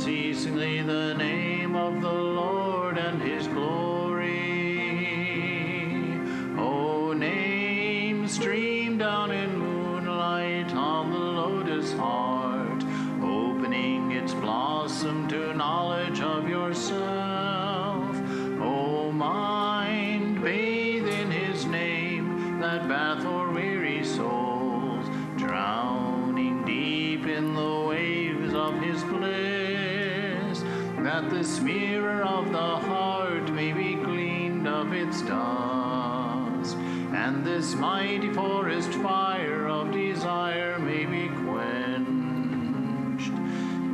unceasingly the name of the Lord and his glory. O name, stream down in moonlight on the lotus heart, opening its blossom to knowledge of yourself. O mind, bathe in his name, that bath o'er weary souls, drowning deep in the waves of his bliss, that the smearer of the heart may be cleaned of its dust, and this mighty forest fire of desire may be quenched.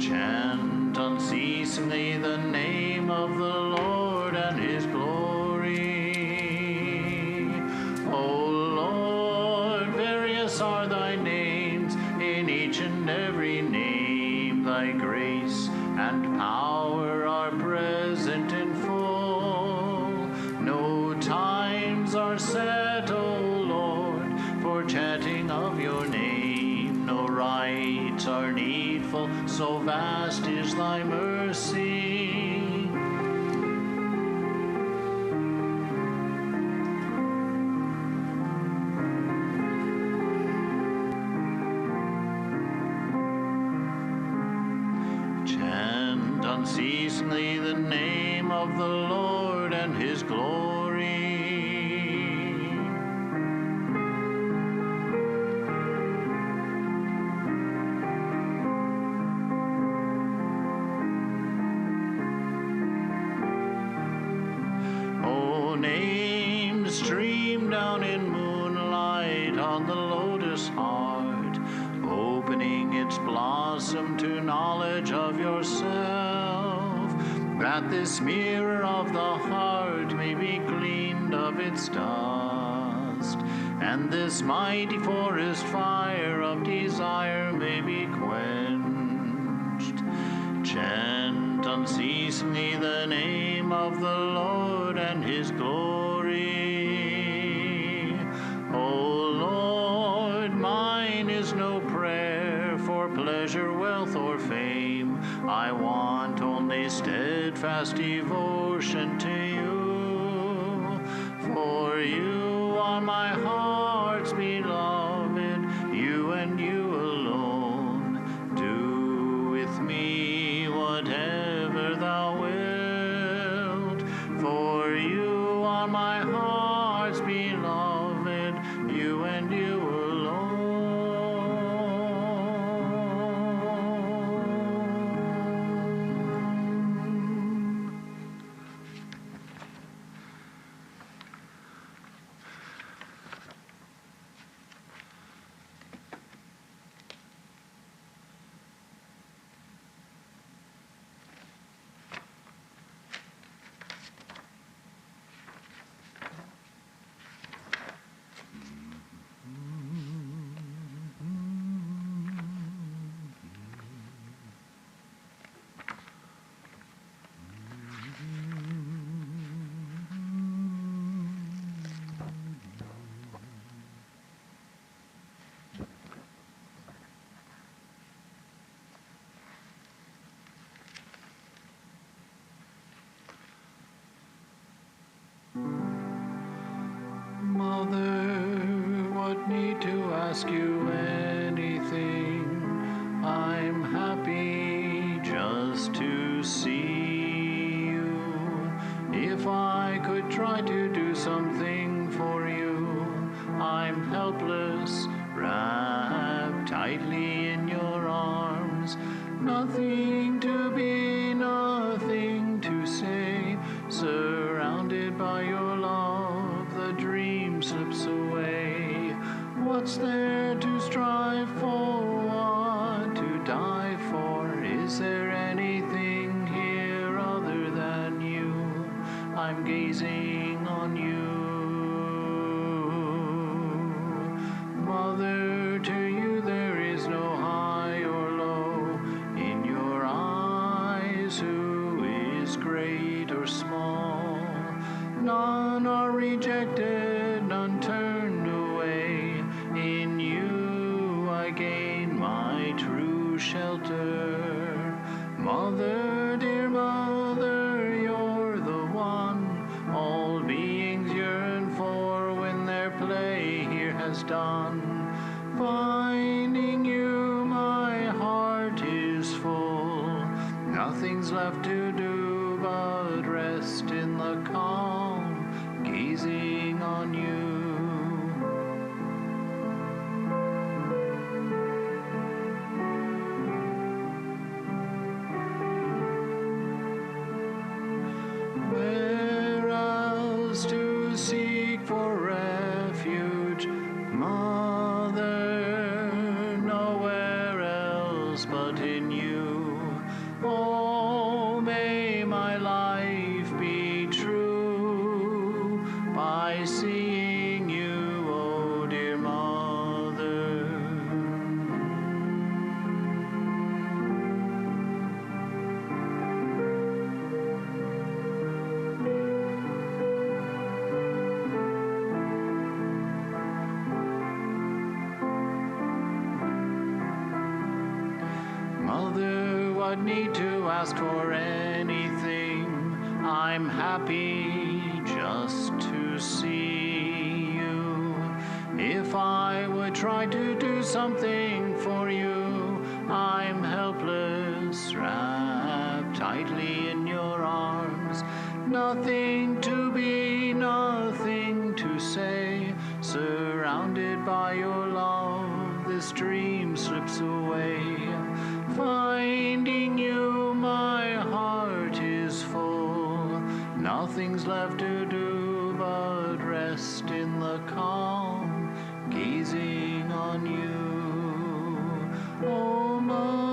Chant unceasingly the name of the Lord and his glory. O Lord, various are thy names, in each and every name thy grace and power are present in full. No times are set, O Lord, for chanting of your name. No rites are needful, so vast is thy mercy. Chant unceasingly the name of the Lord and his glory. O name, stream down in moonlight on the lotus heart, opening its blossom to knowledge of yourself, that this mirror of the heart may be cleaned of its dust, and this mighty forest fire of desire may be quenched. Chant unceasingly the name of the Lord and his glory. O Lord, mine is no prayer for pleasure, wealth, or fame. I want only steadfast devotion to you. For you are my heart's beloved, you and you alone. Do with me whatever thou wilt. For you are my heart's beloved, you and you alone. Mother, what need to ask you anything? I'm happy just to see you. If I could try to do something for you, I'm helpless, wrapped tightly in your arms. Nothing to be, nothing to say, surrounded by your love, the dream slips away. What's there to strive for, what to die for? Is there anything here other than you? I'm gazing on you. Mother, to you there is no high or low in your eyes. Who is great or small? None are rejected, none turned away. In you I gain done. Finding you, my heart is full. Nothing's left to do but rest in the calm, gazing on you. Where else to seek for refuge, Mother? Nowhere else but in you. Oh, may my life be true by seeing you, oh dear Mother. Mother, what need to ask for anything? I'm happy just to see you. If I would try to do something for you, I'm helpless, wrapped tightly in your arms. Nothing to be, nothing to say. Surrounded by your love, this dream slips away. Finding you, my heart is full. Nothing's left to do but rest in the calm, gazing on you, oh Mother.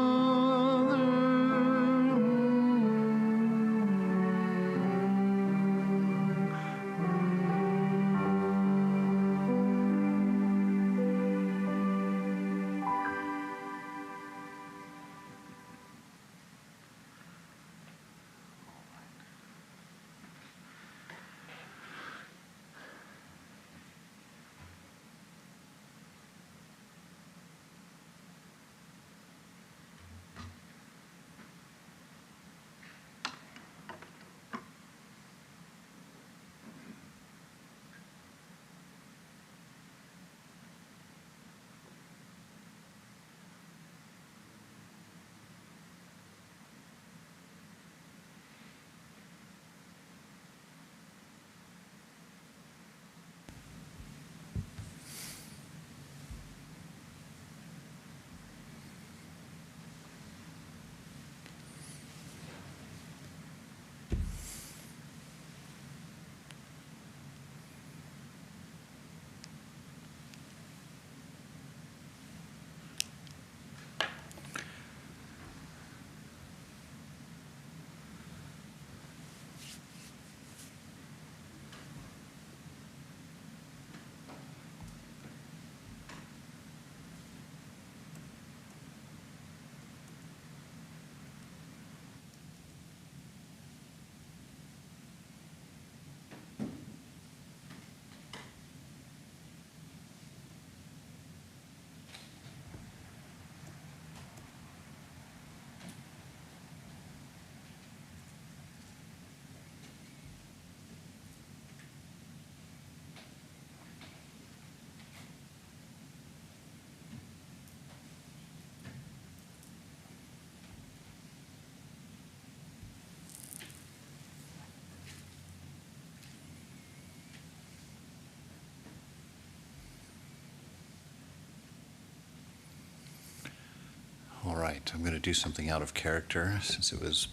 All right, I'm going to do something out of character since it was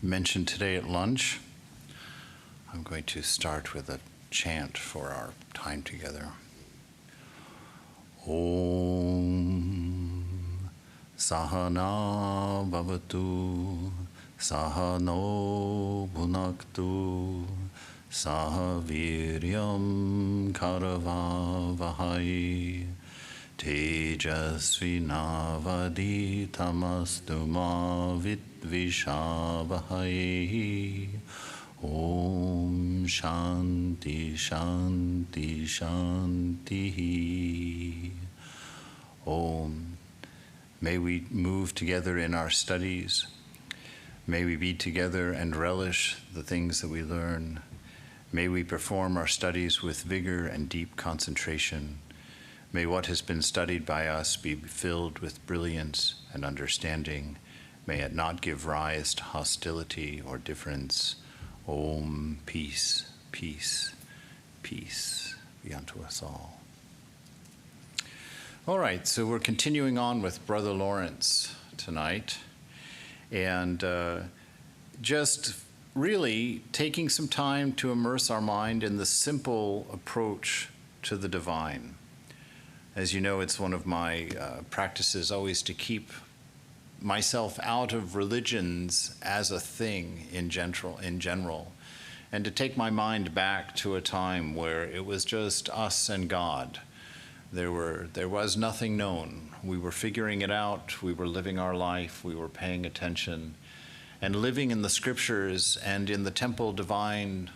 mentioned today at lunch. I'm going to start with a chant for our time together. Om Sahana Bhavatu Sahano Bhunaktu Sahaviryam Karavavahai Tejasvinavaditamastu ma vidvishavahai. Om Shanti Shanti Shanti. Om. May we move together in our studies. May we be together and relish the things that we learn. May we perform our studies with vigor and deep concentration. May what has been studied by us be filled with brilliance and understanding. May it not give rise to hostility or difference. Om, peace, peace, peace be unto us all. All right, so we're continuing on with Brother Lawrence tonight, and just really taking some time to immerse our mind in the simple approach to the divine. As you know, it's one of my practices always to keep myself out of religions as a thing in general, and to take my mind back to a time where it was just us and God. There was nothing known. We were figuring it out. We were living our life. We were paying attention and living in the scriptures and in the temple divine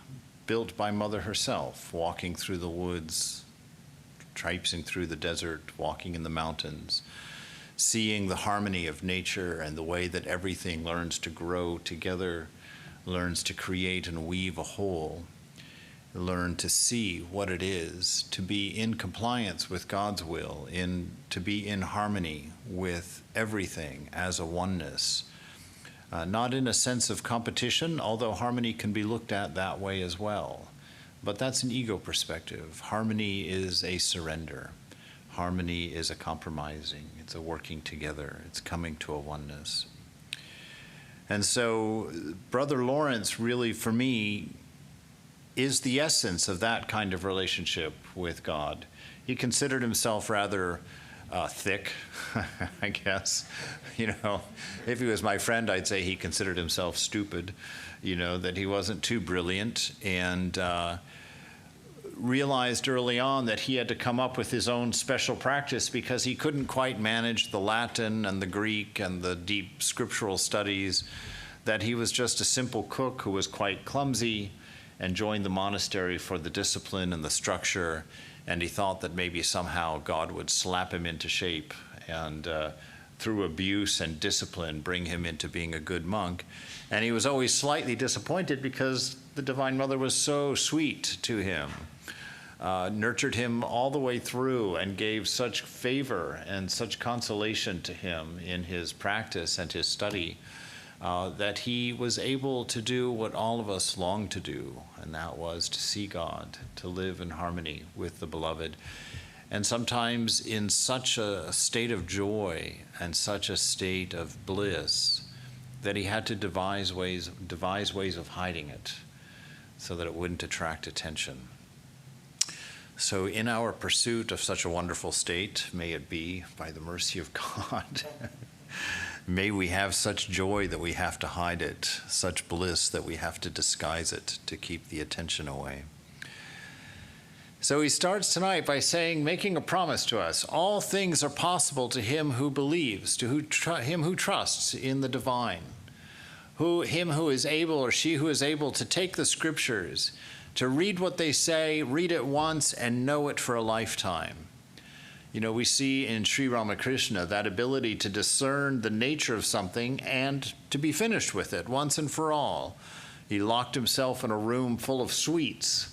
built by Mother herself, walking through the woods, traipsing through the desert, walking in the mountains, seeing the harmony of nature and the way that everything learns to grow together, learns to create and weave a whole, learn to see what it is to be in compliance with God's will, to be in harmony with everything as a oneness. Not in a sense of competition, although harmony can be looked at that way as well. But that's an ego perspective. Harmony is a surrender. Harmony is a compromising. It's a working together. It's coming to a oneness. And so Brother Lawrence really, for me, is the essence of that kind of relationship with God. He considered himself rather thick, I guess. If he was my friend, I'd say he considered himself stupid, that he wasn't too brilliant, and realized early on that he had to come up with his own special practice because he couldn't quite manage the Latin and the Greek and the deep scriptural studies, that he was just a simple cook who was quite clumsy and joined the monastery for the discipline and the structure, and he thought that maybe somehow God would slap him into shape and through abuse and discipline bring him into being a good monk. And he was always slightly disappointed because the Divine Mother was so sweet to him, nurtured him all the way through and gave such favor and such consolation to him in his practice and his study, that he was able to do what all of us long to do, and that was to see God, to live in harmony with the Beloved. And sometimes in such a state of joy and such a state of bliss that he had to devise ways of hiding it so that it wouldn't attract attention. So in our pursuit of such a wonderful state, may it be by the mercy of God, may we have such joy that we have to hide it, such bliss that we have to disguise it to keep the attention away. So he starts tonight by making a promise to us. All things are possible to him who believes, to him who trusts in the divine, him who is able, or she who is able to take the scriptures, to read what they say, read it once, and know it for a lifetime. We see in Sri Ramakrishna that ability to discern the nature of something and to be finished with it once and for all. He locked himself in a room full of sweets,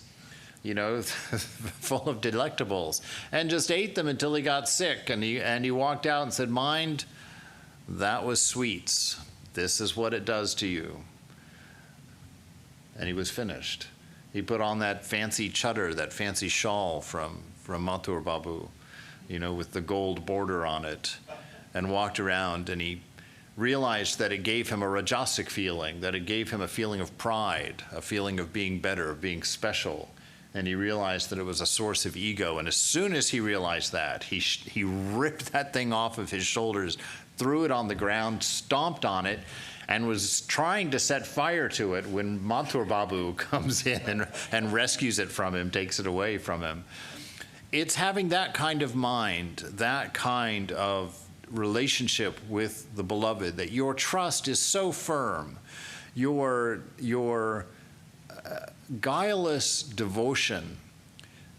full of delectables, and just ate them until he got sick. And he walked out and said, "Mind, that was sweets. This is what it does to you." And he was finished. He put on that fancy chadar, that fancy shawl from Mathur Babu, with the gold border on it, and walked around, and he realized that it gave him a rajasic feeling, that it gave him a feeling of pride, a feeling of being better, of being special. And he realized that it was a source of ego. And as soon as he realized that, he ripped that thing off of his shoulders, threw it on the ground, stomped on it, and was trying to set fire to it when Mathur Babu comes in and rescues it from him, takes it away from him. It's having that kind of mind, that kind of relationship with the Beloved, that your trust is so firm, your guileless devotion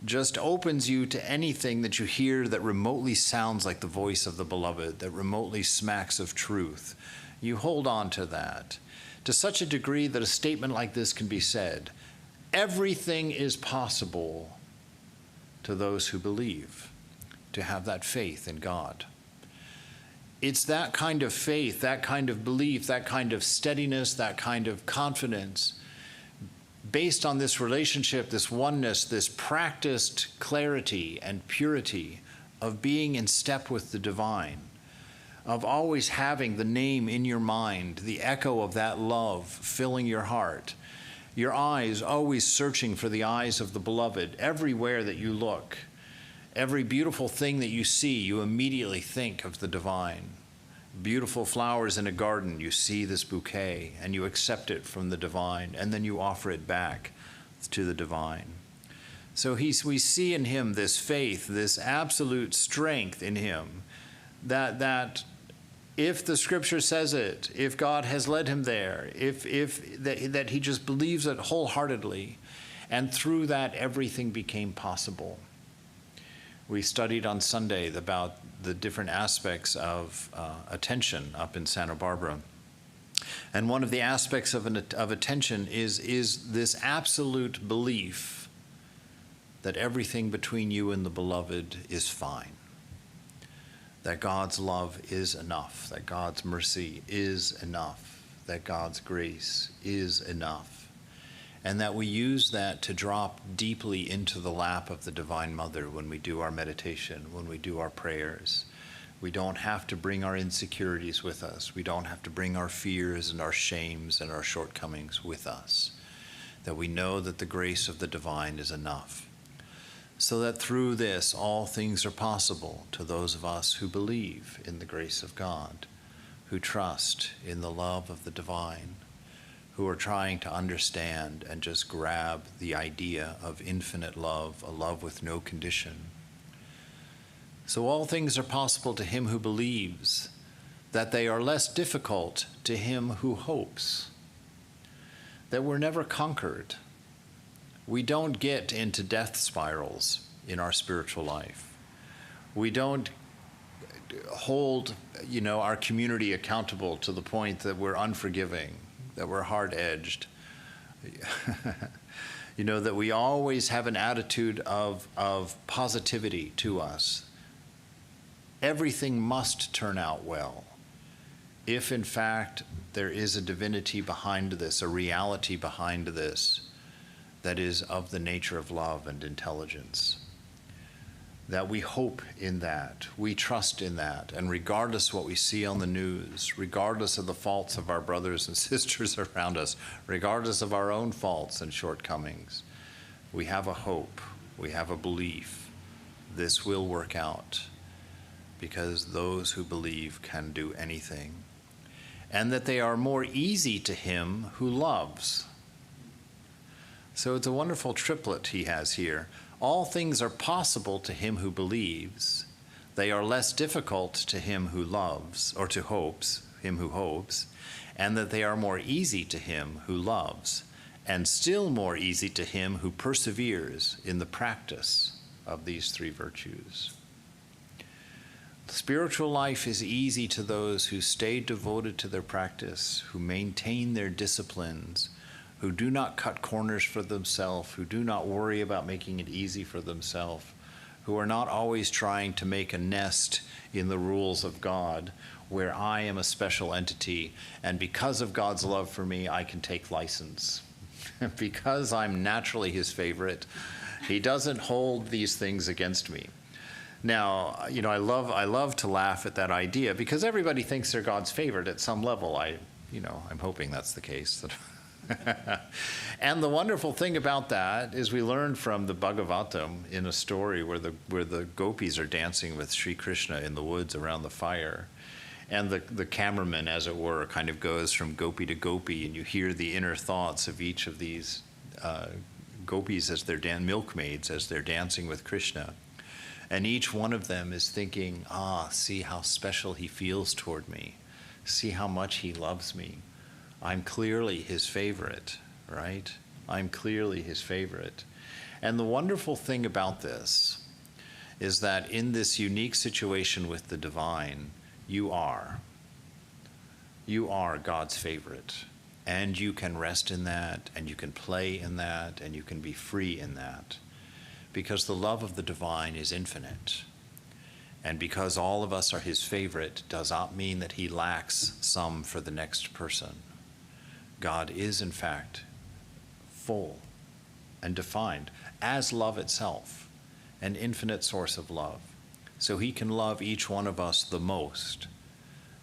just opens you to anything that you hear that remotely sounds like the voice of the Beloved, that remotely smacks of truth. You hold on to that to such a degree that a statement like this can be said: everything is possible to those who believe. to have that faith in God. It's that kind of faith, that kind of belief, that kind of steadiness, that kind of confidence, based on this relationship, this oneness, this practiced clarity and purity of being in step with the divine, of always having the name in your mind, the echo of that love filling your heart, your eyes always searching for the eyes of the beloved everywhere that you look. Every beautiful thing that you see, you immediately think of the divine. Beautiful flowers in a garden, you see this bouquet and you accept it from the divine, and then you offer it back to the divine. So we see in him this faith, this absolute strength in him, that if the scripture says it, if God has led him there, that he just believes it wholeheartedly, and through that everything became possible. We studied on Sunday about the different aspects of attention up in Santa Barbara. And one of the aspects of attention is this absolute belief that everything between you and the beloved is fine, that God's love is enough, that God's mercy is enough, that God's grace is enough, and that we use that to drop deeply into the lap of the Divine Mother when we do our meditation, when we do our prayers. We don't have to bring our insecurities with us. We don't have to bring our fears and our shames and our shortcomings with us. That we know that the grace of the divine is enough. So that through this, all things are possible to those of us who believe in the grace of God, who trust in the love of the divine, who are trying to understand and just grab the idea of infinite love, a love with no condition. So all things are possible to him who believes, that they are less difficult to him who hopes, that we're never conquered. We don't get into death spirals in our spiritual life. We don't hold, our community accountable to the point that we're unforgiving, that we're hard-edged, that we always have an attitude of positivity to us. Everything must turn out well. If, in fact, there is a divinity behind this, a reality behind this, that is of the nature of love and intelligence. That we hope in that, we trust in that, and regardless of what we see on the news, regardless of the faults of our brothers and sisters around us, regardless of our own faults and shortcomings, we have a hope, we have a belief, this will work out, because those who believe can do anything, and that they are more easy to him who loves. So it's a wonderful triplet he has here. All things are possible to him who believes. They are less difficult to him who loves, or to hopes, him who hopes, and that they are more easy to him who loves, and still more easy to him who perseveres in the practice of these three virtues. Spiritual life is easy to those who stay devoted to their practice, who maintain their disciplines, who do not cut corners for themselves, who do not worry about making it easy for themselves, who are not always trying to make a nest in the rules of God, where I am a special entity, and because of God's love for me, I can take license. Because I'm naturally his favorite, he doesn't hold these things against me. Now, I love to laugh at that idea, because everybody thinks they're God's favorite at some level. I'm hoping that's the case. And the wonderful thing about that is we learned from the Bhagavatam in a story where the gopis are dancing with Sri Krishna in the woods around the fire. And the cameraman, as it were, kind of goes from gopi to gopi, and you hear the inner thoughts of each of these gopis as they're milkmaids, as they're dancing with Krishna. And each one of them is thinking, see how special he feels toward me. See how much he loves me. I'm clearly his favorite, right? I'm clearly his favorite. And the wonderful thing about this is that in this unique situation with the divine, you are God's favorite. And you can rest in that, and you can play in that, and you can be free in that. Because the love of the divine is infinite. And because all of us are his favorite does not mean that he lacks some for the next person. God is, in fact, full and defined as love itself, an infinite source of love. So he can love each one of us the most,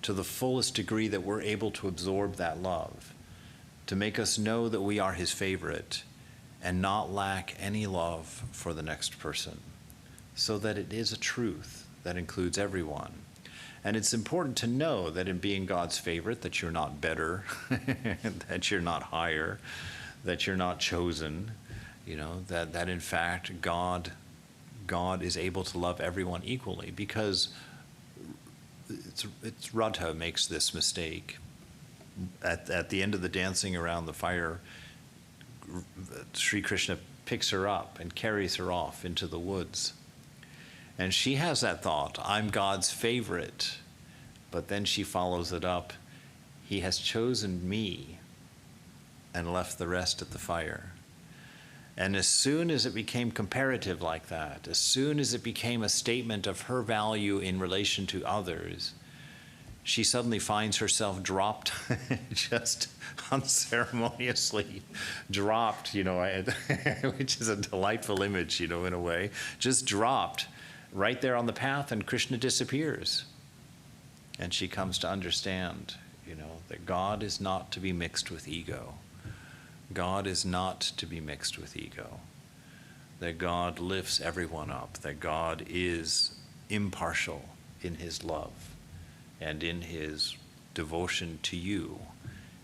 to the fullest degree that we're able to absorb that love, to make us know that we are his favorite and not lack any love for the next person, so that it is a truth that includes everyone. And it's important to know that in being God's favorite, that you're not better, that you're not higher, that you're not chosen, that in fact God is able to love everyone equally, because it's Radha makes this mistake. At the end of the dancing around the fire, Sri Krishna picks her up and carries her off into the woods. And she has that thought, I'm God's favorite. But then she follows it up, he has chosen me and left the rest at the fire. And as soon as it became comparative like that, as soon as it became a statement of her value in relation to others, she suddenly finds herself dropped, just unceremoniously dropped, which is a delightful image, in a way, just dropped right there on the path, and Krishna disappears. And she comes to understand, that God is not to be mixed with ego. God is not to be mixed with ego. That God lifts everyone up, that God is impartial in his love and in his devotion to you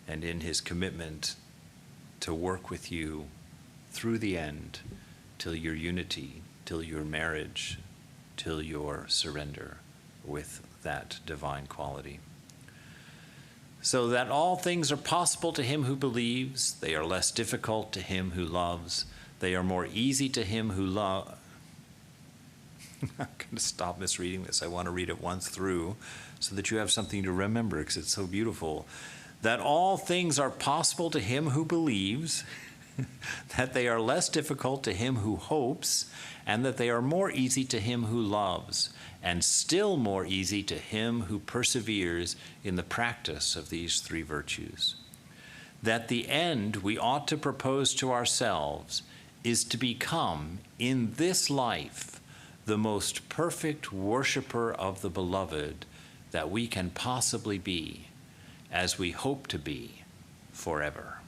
and in his commitment to work with you through the end, till your unity, till your marriage, till your surrender with that divine quality. So that all things are possible to him who believes, they are less difficult to him who loves, they are more easy to him who loves. I'm going to stop misreading this. I want to read it once through so that you have something to remember, because it's so beautiful. That all things are possible to him who believes, that they are less difficult to him who hopes, and that they are more easy to him who loves, and still more easy to him who perseveres in the practice of these three virtues. That the end we ought to propose to ourselves is to become, in this life, the most perfect worshipper of the Beloved that we can possibly be, as we hope to be forever.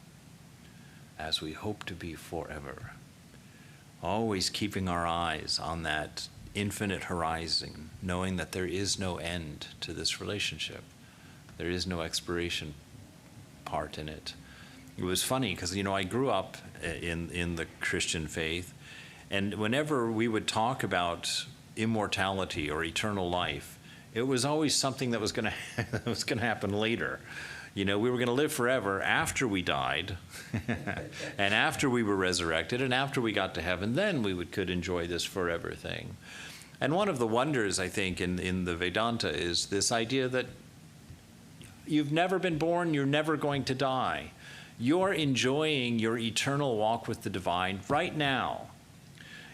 As we hope to be forever. Always keeping our eyes on that infinite horizon, knowing that there is no end to this relationship. There is no expiration part in it. It was funny because, I grew up in the Christian faith, and whenever we would talk about immortality or eternal life, it was always something that was going to happen later. We were going to live forever after we died and after we were resurrected and after we got to heaven, then we could enjoy this forever thing. And one of the wonders, I think, in the Vedanta is this idea that you've never been born, you're never going to die. You're enjoying your eternal walk with the divine right now.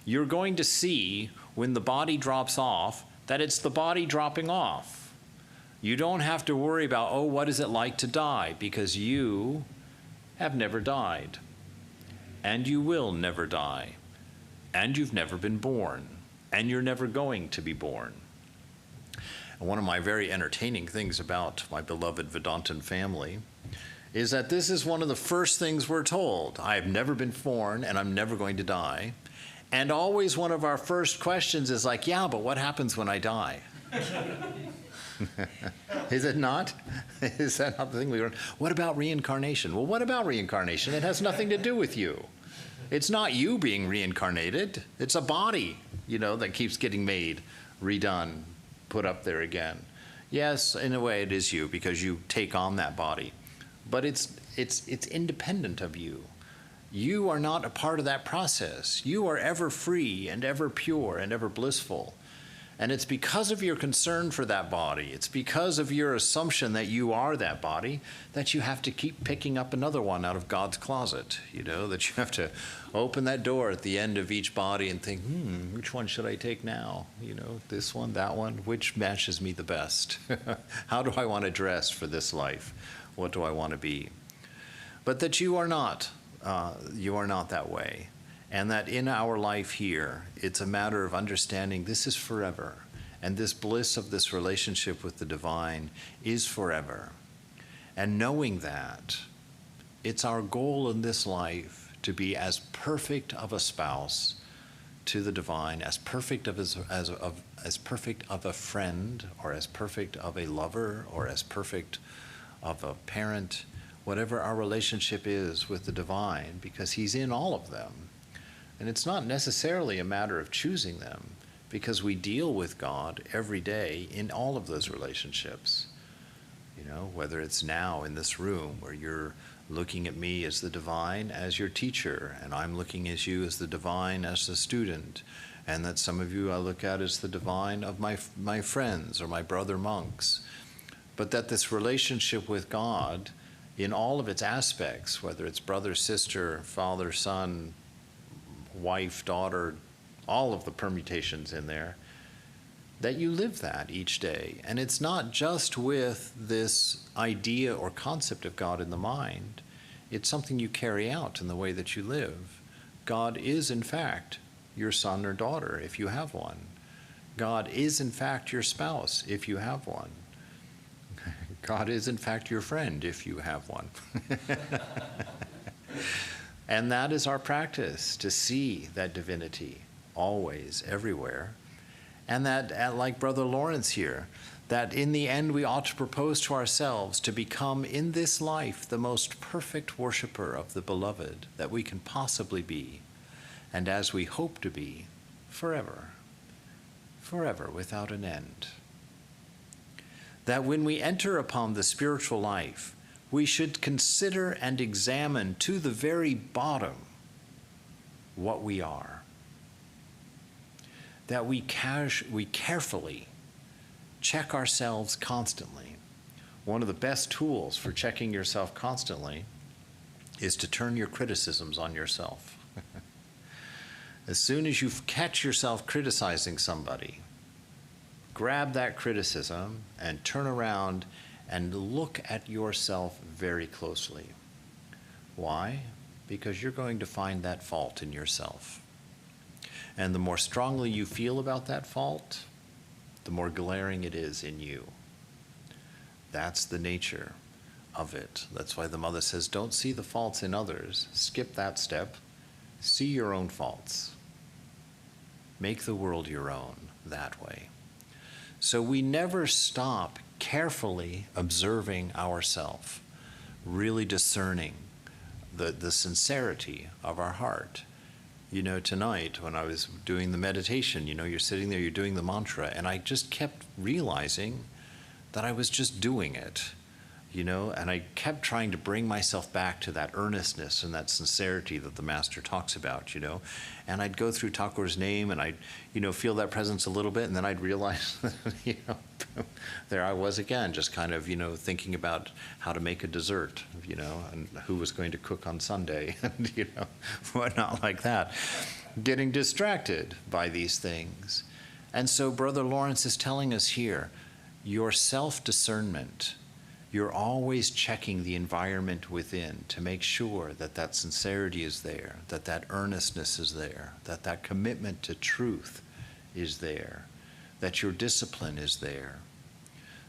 You're going to see when the body drops off that it's the body dropping off. You don't have to worry about, what is it like to die? Because you have never died. And you will never die. And you've never been born. And you're never going to be born. And one of my very entertaining things about my beloved Vedantan family is that this is one of the first things we're told. I have never been born, and I'm never going to die. And always one of our first questions is like, but what happens when I die? Is it not? Is that not the thing we learn? What about reincarnation? Well, what about reincarnation? It has nothing to do with you. It's not you being reincarnated. It's a body, that keeps getting made, redone, put up there again. Yes, in a way it is you because you take on that body. But it's independent of you. You are not a part of that process. You are ever free and ever pure and ever blissful. And it's because of your concern for that body, it's because of your assumption that you are that body, that you have to keep picking up another one out of God's closet, that you have to open that door at the end of each body and think, which one should I take now? This one, that one, which matches me the best? How do I want to dress for this life? What do I want to be? But that you are not that way. And that in our life here, it's a matter of understanding this is forever. And this bliss of this relationship with the divine is forever. And knowing that, it's our goal in this life to be as perfect of a spouse to the divine, as perfect of a friend, or as perfect of a lover, or as perfect of a parent, whatever our relationship is with the divine, because he's in all of them. And it's not necessarily a matter of choosing them, because we deal with God every day in all of those relationships. Whether it's now in this room where you're looking at me as the divine, as your teacher, and I'm looking at you as the divine, as the student, and that some of you I look at as the divine of my friends or my brother monks. But that this relationship with God, in all of its aspects, whether it's brother, sister, father, son, wife, daughter, all of the permutations in there, that you live that each day. And it's not just with this idea or concept of God in the mind. It's something you carry out in the way that you live. God is, in fact, your son or daughter, if you have one. God is, in fact, your spouse, if you have one. God is, in fact, your friend, if you have one. And that is our practice, to see that divinity always, everywhere. And that, like Brother Lawrence here, that in the end we ought to propose to ourselves to become in this life the most perfect worshiper of the beloved that we can possibly be, and as we hope to be, forever without an end. That when we enter upon the spiritual life, we should consider and examine to the very bottom what we are. That we carefully check ourselves constantly. One of the best tools for checking yourself constantly is to turn your criticisms on yourself. As soon as you catch yourself criticizing somebody, grab that criticism and turn around and look at yourself very closely. Why? Because you're going to find that fault in yourself. And the more strongly you feel about that fault, the more glaring it is in you. That's the nature of it. That's why the mother says, don't see the faults in others. Skip that step. See your own faults. Make the world your own that way. So we never stop carefully observing ourselves, really discerning the sincerity of our heart. Tonight when I was doing the meditation, you're sitting there, you're doing the mantra, and I just kept realizing that I was just doing it, and I kept trying to bring myself back to that earnestness and that sincerity that the Master talks about, and I'd go through Thakur's name and I'd, feel that presence a little bit, and then I'd realize, there I was again, just kind of, thinking about how to make a dessert, and who was going to cook on Sunday, and, whatnot like that, getting distracted by these things. And so Brother Lawrence is telling us here, your self-discernment, you're always checking the environment within to make sure that that sincerity is there, that that earnestness is there, that that commitment to truth is there, that your discipline is there,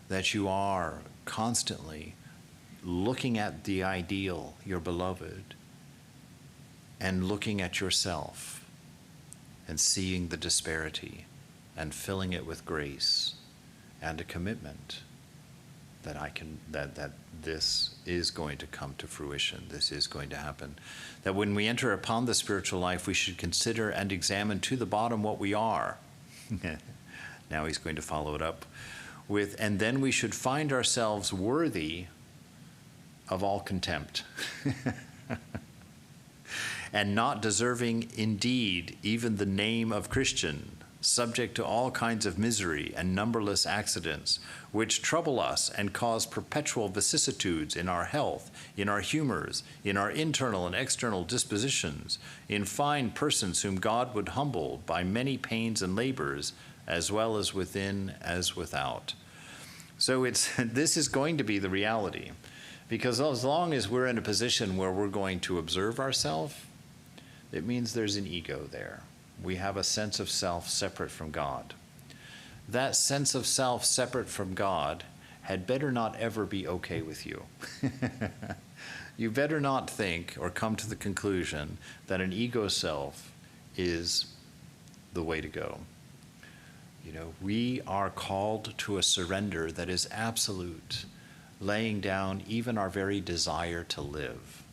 that you are constantly looking at the ideal, your beloved, and looking at yourself and seeing the disparity and filling it with grace and a commitment that this is going to come to fruition, this is going to happen. That when we enter upon the spiritual life, we should consider and examine to the bottom what we are. Now he's going to follow it up with, and then we should find ourselves worthy of all contempt. And not deserving indeed even the name of Christian, subject to all kinds of misery and numberless accidents, which trouble us and cause perpetual vicissitudes in our health, in our humors, in our internal and external dispositions, in fine persons whom God would humble by many pains and labors, as well as within as without. So this is going to be the reality, because as long as we're in a position where we're going to observe ourselves, it means there's an ego there. We have a sense of self separate from God. That sense of self separate from God had better not ever be okay with you. You better not think or come to the conclusion that an ego self is the way to go. You know, we are called to a surrender that is absolute, laying down even our very desire to live,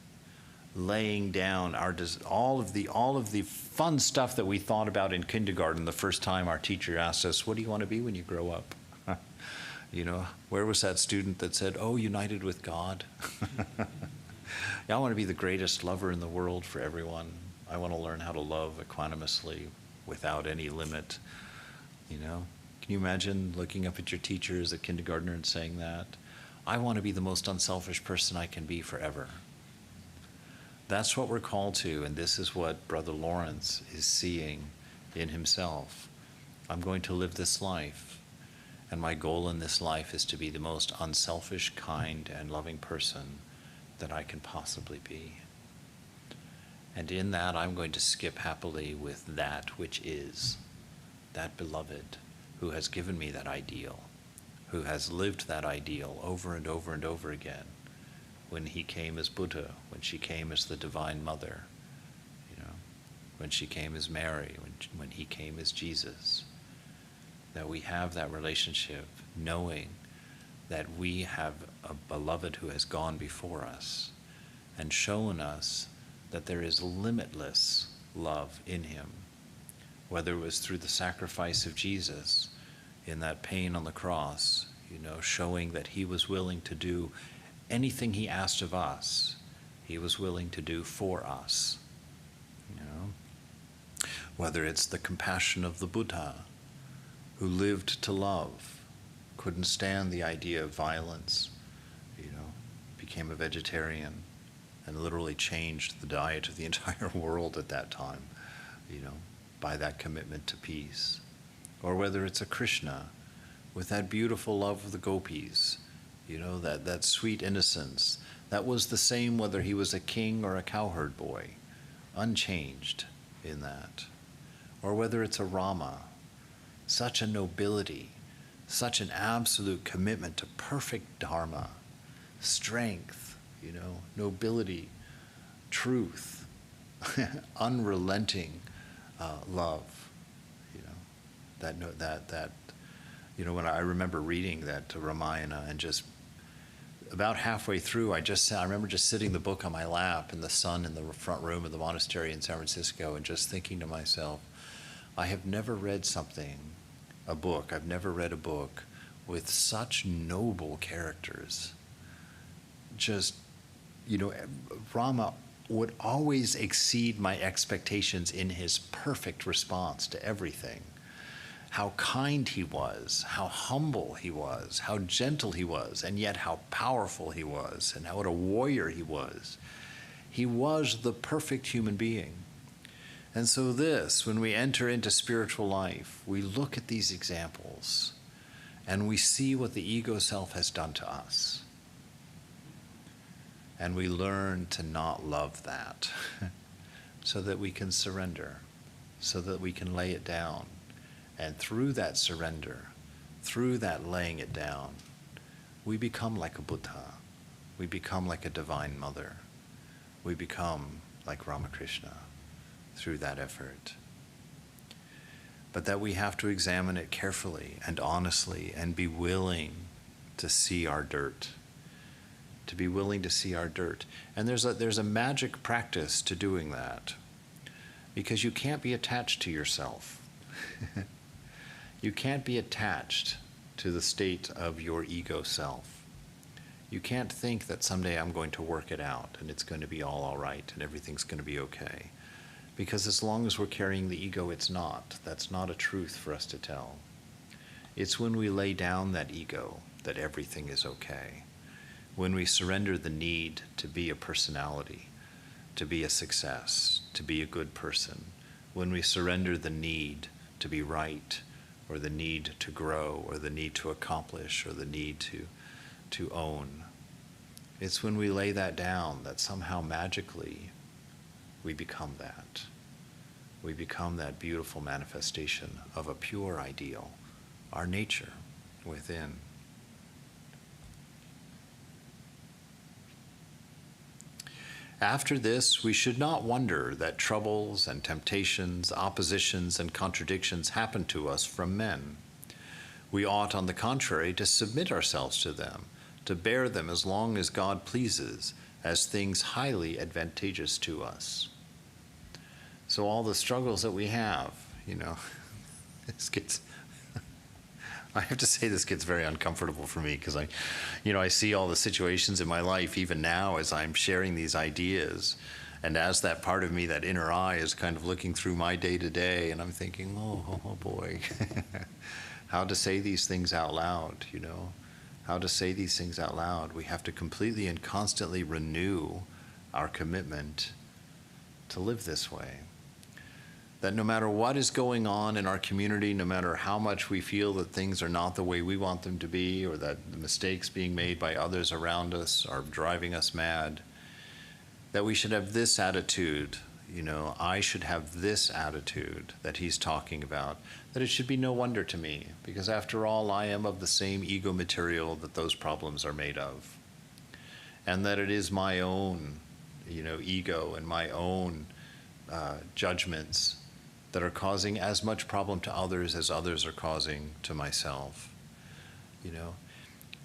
laying down all of the fun stuff that we thought about in kindergarten the first time our teacher asked us, "What do you want to be when you grow up?" You know, where was that student that said, "Oh, united with God"? I want to be the greatest lover in the world for everyone. I want to learn how to love equanimously without any limit. You know, can you imagine looking up at your teacher as a kindergartner and saying that? I want to be the most unselfish person I can be forever. That's what we're called to, and this is what Brother Lawrence is seeing in himself. I'm going to live this life, and my goal in this life is to be the most unselfish, kind, and loving person that I can possibly be. And in that, I'm going to skip happily with that which is, that beloved who has given me that ideal, who has lived that ideal over and over and over again, when he came as Buddha, when she came as the Divine Mother, you know, when she came as Mary, when he came as Jesus, that we have that relationship knowing that we have a beloved who has gone before us and shown us that there is limitless love in him, whether it was through the sacrifice of Jesus in that pain on the cross, you know, showing that he was willing to do anything he asked of us, he was willing to do for us. You know, whether it's the compassion of the Buddha, who lived to love, couldn't stand the idea of violence, you know, became a vegetarian and literally changed the diet of the entire world at that time, you know, by that commitment to peace. Or whether it's a Krishna with that beautiful love of the gopis, you know, that sweet innocence, that was the same whether he was a king or a cowherd boy, unchanged in that. Or whether it's a Rama, such a nobility, such an absolute commitment to perfect dharma, strength, you know, nobility, truth, unrelenting love, you know, that you know, when I remember reading that Ramayana and just about halfway through, I remember just sitting the book on my lap in the sun in the front room of the monastery in San Francisco and just thinking to myself, I have never read I've never read a book with such noble characters. Just, you know, Rama would always exceed my expectations in his perfect response to everything. How kind he was, how humble he was, how gentle he was, and yet how powerful he was, and what a warrior he was. He was the perfect human being. And so when we enter into spiritual life, we look at these examples, and we see what the ego self has done to us. And we learn to not love that, so that we can surrender, so that we can lay it down. And through that surrender, through that laying it down, we become like a Buddha. We become like a Divine Mother. We become like Ramakrishna through that effort. But that we have to examine it carefully and honestly and be willing to see our dirt. To be willing to see our dirt. And there's a magic practice to doing that, because you can't be attached to yourself. You can't be attached to the state of your ego self. You can't think that someday I'm going to work it out and it's going to be all right and everything's going to be okay. Because as long as we're carrying the ego, it's not. That's not a truth for us to tell. It's when we lay down that ego that everything is okay. When we surrender the need to be a personality, to be a success, to be a good person. When we surrender the need to be right, or the need to grow, or the need to accomplish, or the need to own. It's when we lay that down that somehow magically we become that. We become that beautiful manifestation of a pure ideal, our nature within. After this, we should not wonder that troubles and temptations, oppositions and contradictions happen to us from men. We ought, on the contrary, to submit ourselves to them, to bear them as long as God pleases, as things highly advantageous to us. So all the struggles that we have, this gets, I have to say this gets very uncomfortable for me because I see all the situations in my life, even now as I'm sharing these ideas, and as that part of me, that inner eye, is kind of looking through my day-to-day, and I'm thinking, oh boy, how to say these things out loud, how to say these things out loud. We have to completely and constantly renew our commitment to live this way. That no matter what is going on in our community, no matter how much we feel that things are not the way we want them to be, or that the mistakes being made by others around us are driving us mad, that we should have this attitude, I should have this attitude that he's talking about, that it should be no wonder to me, because after all, I am of the same ego material that those problems are made of. And that it is my own, ego and my own judgments that are causing as much problem to others as others are causing to myself,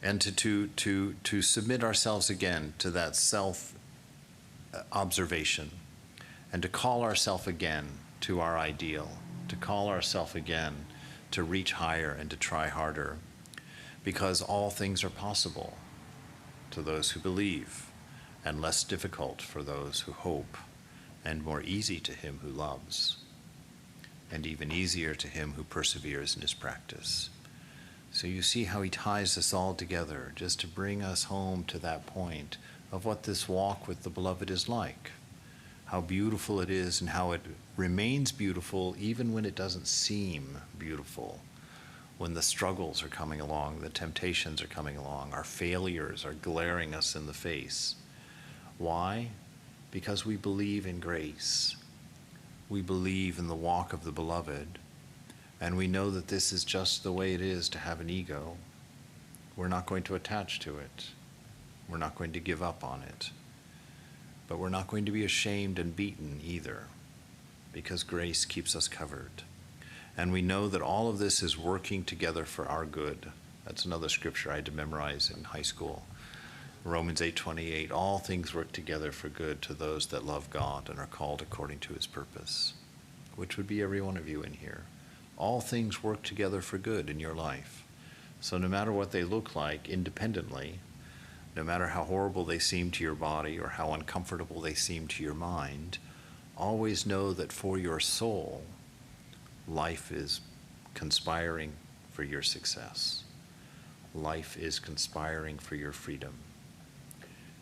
and to submit ourselves again to that self-observation, and to call ourselves again to our ideal, to call ourselves again to reach higher and to try harder, because all things are possible to those who believe, and less difficult for those who hope, and more easy to him who loves, and even easier to him who perseveres in his practice. So you see how he ties this all together, just to bring us home to that point of what this walk with the beloved is like, how beautiful it is, and how it remains beautiful even when it doesn't seem beautiful, when the struggles are coming along, the temptations are coming along, our failures are glaring us in the face. Why? Because we believe in grace. We believe in the walk of the beloved, and we know that this is just the way it is to have an ego. We're not going to attach to it. We're not going to give up on it. But we're not going to be ashamed and beaten either, because grace keeps us covered. And we know that all of this is working together for our good. That's another scripture I had to memorize in high school. Romans 8:28, all things work together for good to those that love God and are called according to his purpose, which would be every one of you in here. All things work together for good in your life. So no matter what they look like independently, no matter how horrible they seem to your body or how uncomfortable they seem to your mind, always know that for your soul, life is conspiring for your success. Life is conspiring for your freedom.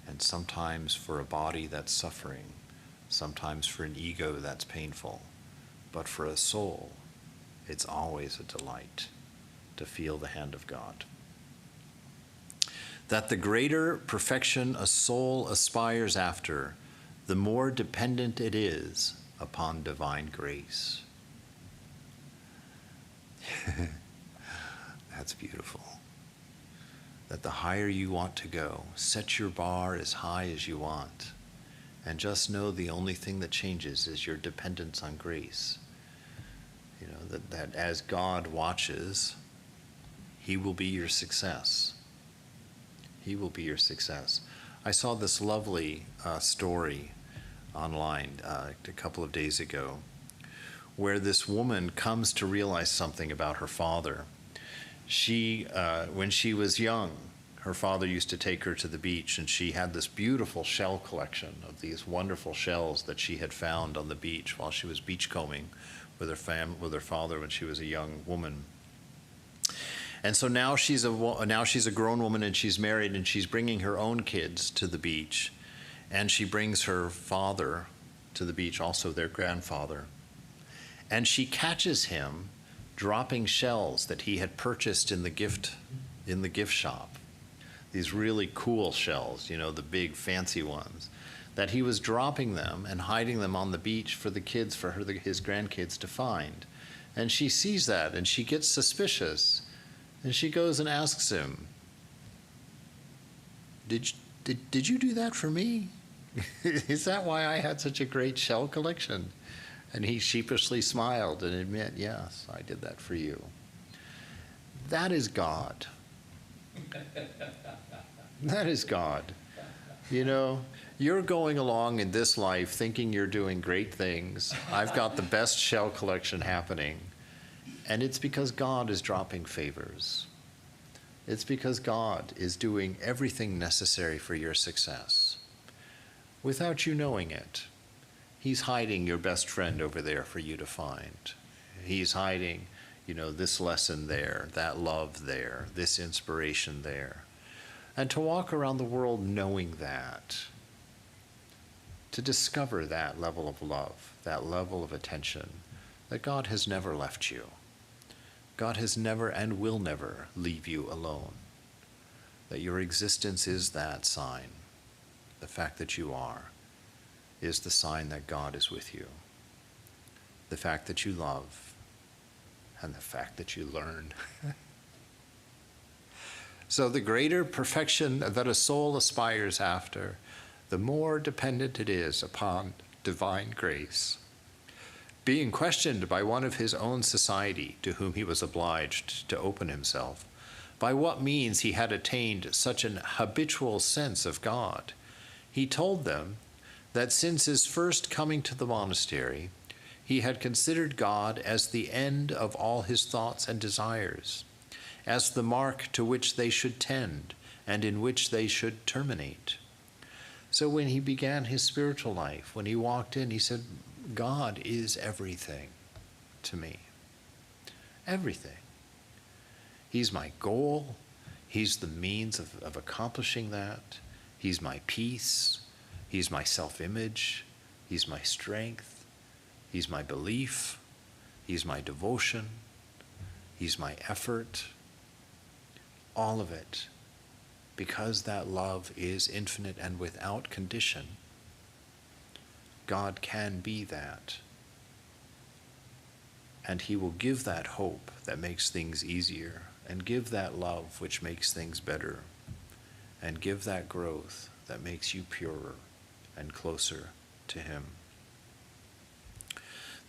And sometimes for a body that's suffering, sometimes for an ego that's painful, but for a soul, it's always a delight to feel the hand of God. That the greater perfection a soul aspires after, the more dependent it is upon divine grace. That's beautiful. That the higher you want to go, set your bar as high as you want, and just know the only thing that changes is your dependence on grace. That as God watches, he will be your success. He will be your success. I saw this lovely story online a couple of days ago, where this woman comes to realize something about her father. She, when she was young, her father used to take her to the beach, and she had this beautiful shell collection of these wonderful shells that she had found on the beach while she was beachcombing with her father when she was a young woman. And so now she's a grown woman, and she's married, and she's bringing her own kids to the beach, and she brings her father to the beach, also their grandfather, and she catches him dropping shells that he had purchased in the gift shop. These really cool shells, you know, the big fancy ones, that he was dropping them and hiding them on the beach for the kids, his grandkids to find. And she sees that, and she gets suspicious, and she goes and asks him, did you do that for me? Is that why I had such a great shell collection? And he sheepishly smiled and admitted, yes, I did that for you. That is God. That is God. You know, you're going along in this life thinking you're doing great things. I've got the best shell collection happening. And it's because God is dropping favors. It's because God is doing everything necessary for your success without you knowing it. He's hiding your best friend over there for you to find. He's hiding, you know, this lesson there, that love there, this inspiration there. And to walk around the world knowing that, to discover that level of love, that level of attention, that God has never left you. God has never and will never leave you alone. That your existence is that sign. The fact that you are is the sign that God is with you. The fact that you love and the fact that you learn. So the greater perfection that a soul aspires after, the more dependent it is upon divine grace. Being questioned by one of his own society, to whom he was obliged to open himself, by what means he had attained such an habitual sense of God, he told them that since his first coming to the monastery, he had considered God as the end of all his thoughts and desires, as the mark to which they should tend and in which they should terminate. So when he began his spiritual life, when he walked in, he said, God is everything to me. Everything. He's my goal. He's the means of accomplishing that. He's my peace. He's my self-image. He's my strength. He's my belief. He's my devotion. He's my effort. All of it. Because that love is infinite and without condition, God can be that. And he will give that hope that makes things easier, and give that love which makes things better, and give that growth that makes you purer and closer to him.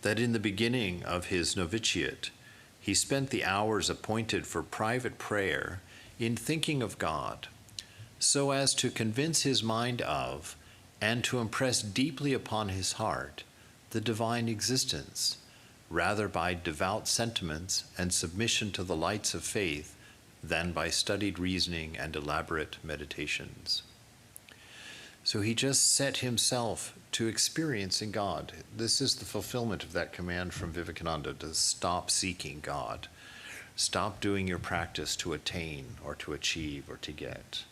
That in the beginning of his novitiate, he spent the hours appointed for private prayer in thinking of God, so as to convince his mind of, and to impress deeply upon his heart, the divine existence, rather by devout sentiments and submission to the lights of faith than by studied reasoning and elaborate meditations. So he just set himself to experiencing God. This is the fulfillment of that command from Vivekananda to stop seeking God. Stop doing your practice to attain or to achieve or to get.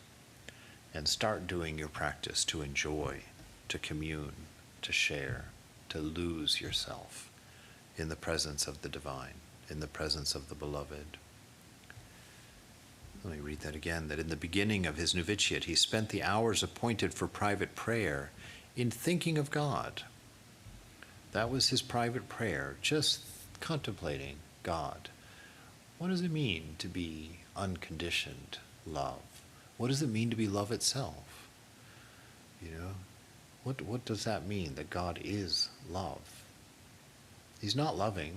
And start doing your practice to enjoy, to commune, to share, to lose yourself in the presence of the divine, in the presence of the beloved. Let me read that again, that in the beginning of his novitiate, he spent the hours appointed for private prayer in thinking of God. That was his private prayer, just contemplating God. What does it mean to be unconditioned love? What does it mean to be love itself? You know, what does that mean, that God is love? He's not loving.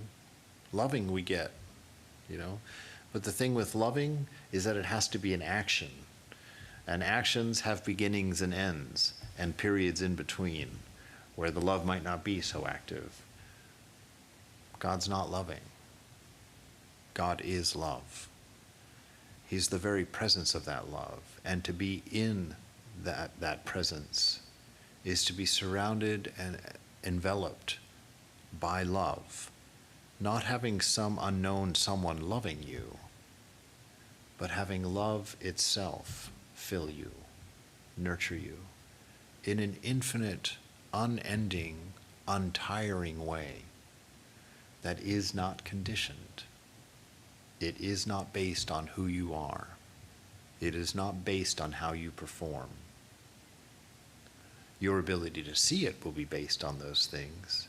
Loving we get, you know. But the thing with loving is that it has to be an action. And actions have beginnings and ends, and periods in between, where the love might not be so active. God's not loving. God is love. He's the very presence of that love. And to be in that presence is to be surrounded and enveloped by love, not having some unknown someone loving you, but having love itself fill you, nurture you in an infinite, unending, untiring way that is not conditioned. It is not based on who you are. It is not based on how you perform. Your ability to see it will be based on those things.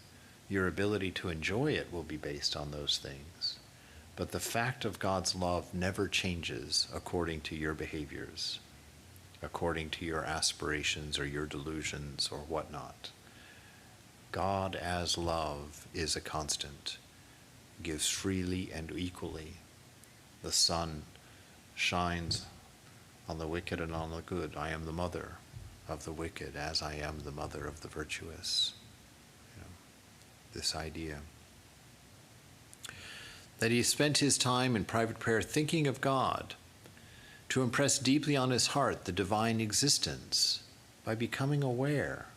Your ability to enjoy it will be based on those things. But the fact of God's love never changes according to your behaviors, according to your aspirations or your delusions or whatnot. God as love is a constant, gives freely and equally. The sun shines on the wicked and on the good. I am the mother of the wicked as I am the mother of the virtuous. This idea that he spent his time in private prayer thinking of God to impress deeply on his heart the divine existence by becoming aware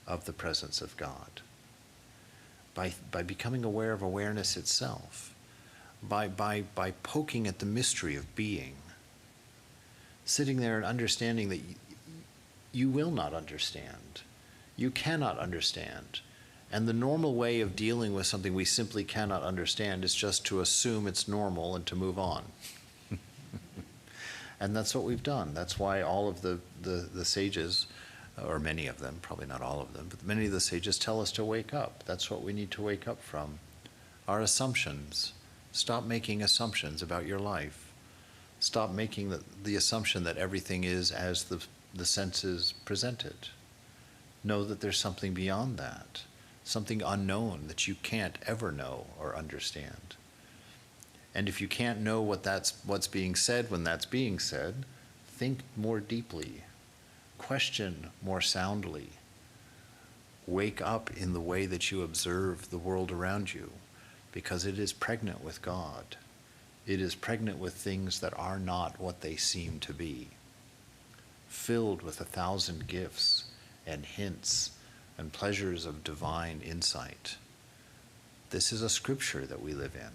of the presence of God, by becoming aware of awareness itself, by poking at the mystery of being, sitting there and understanding that you will not understand, you cannot understand. And the normal way of dealing with something we simply cannot understand is just to assume it's normal and to move on. And that's what we've done. That's why all of the sages, or many of them, probably not all of them, but many of the sages tell us to wake up. That's what we need to wake up from. Our assumptions. Stop making assumptions about your life. Stop making the assumption that everything is as the senses present it. Know that there's something beyond that. Something unknown that you can't ever know or understand. And if you can't know what's being said when that's being said, think more deeply, question more soundly, wake up in the way that you observe the world around you, because it is pregnant with God. It is pregnant with things that are not what they seem to be, filled with 1,000 gifts and hints and pleasures of divine insight. This is a scripture that we live in.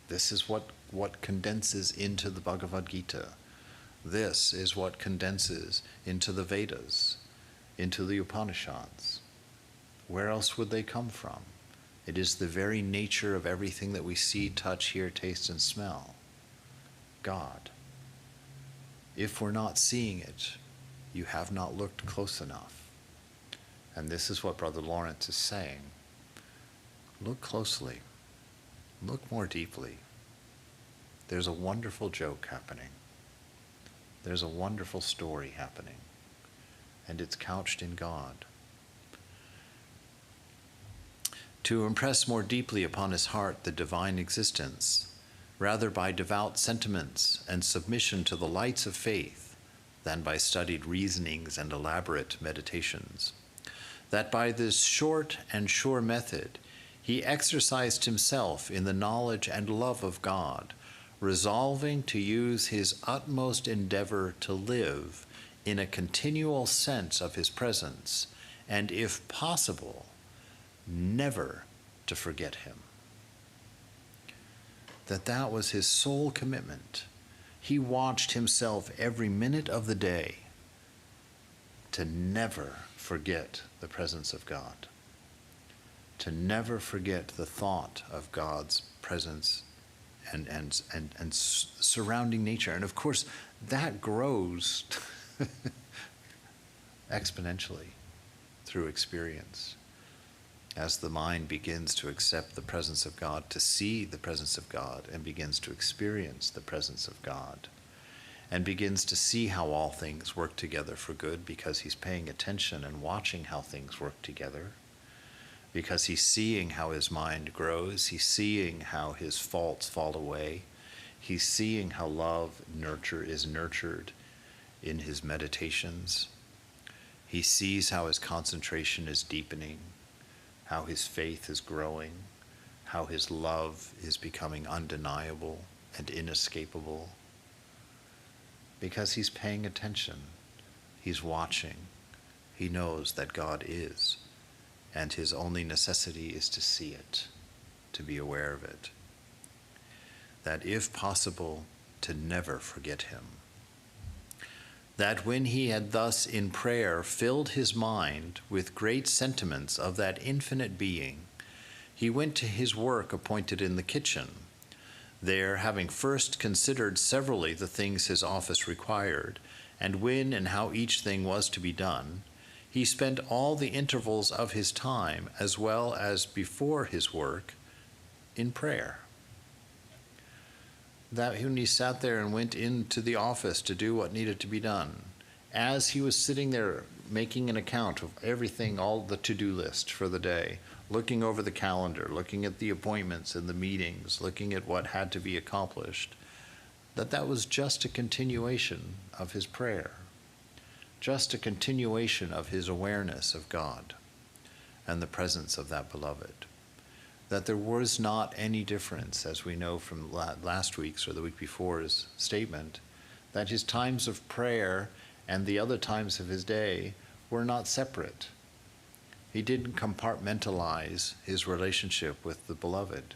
This is what condenses into the Bhagavad Gita. This is what condenses into the Vedas, into the Upanishads. Where else would they come from? It is the very nature of everything that we see, touch, hear, taste, and smell. God. If we're not seeing it, you have not looked close enough. And this is what Brother Lawrence is saying. Look closely. Look more deeply. There's a wonderful joke happening. There's a wonderful story happening. And it's couched in God. To impress more deeply upon his heart the divine existence, rather by devout sentiments and submission to the lights of faith than by studied reasonings and elaborate meditations. That by this short and sure method he exercised himself in the knowledge and love of God, resolving to use his utmost endeavor to live in a continual sense of his presence, and if possible, never to forget him. That was his sole commitment. He watched himself every minute of the day to never forget the presence of God, to never forget the thought of God's presence and surrounding nature. And of course, that grows exponentially through experience. As the mind begins to accept the presence of God, to see the presence of God, and begins to experience the presence of God, and begins to see how all things work together for good because he's paying attention and watching how things work together, because he's seeing how his mind grows, he's seeing how his faults fall away, he's seeing how love is nurtured in his meditations, he sees how his concentration is deepening, how his faith is growing, how his love is becoming undeniable and inescapable. because he's paying attention. He's watching. He knows that God is, and his only necessity is to see it, to be aware of it. That if possible, to never forget him. That when he had thus in prayer filled his mind with great sentiments of that infinite being, he went to his work appointed in the kitchen. There, having first considered severally the things his office required, and when and how each thing was to be done, he spent all the intervals of his time, as well as before his work, in prayer. That when he sat there and went into the office to do what needed to be done, as he was sitting there making an account of everything, all the to-do list for the day, looking over the calendar, looking at the appointments and the meetings, looking at what had to be accomplished, that was just a continuation of his prayer, just a continuation of his awareness of God and the presence of that beloved. That there was not any difference, as we know from last week's or the week before's statement, that his times of prayer and the other times of his day were not separate. He didn't compartmentalize his relationship with the beloved.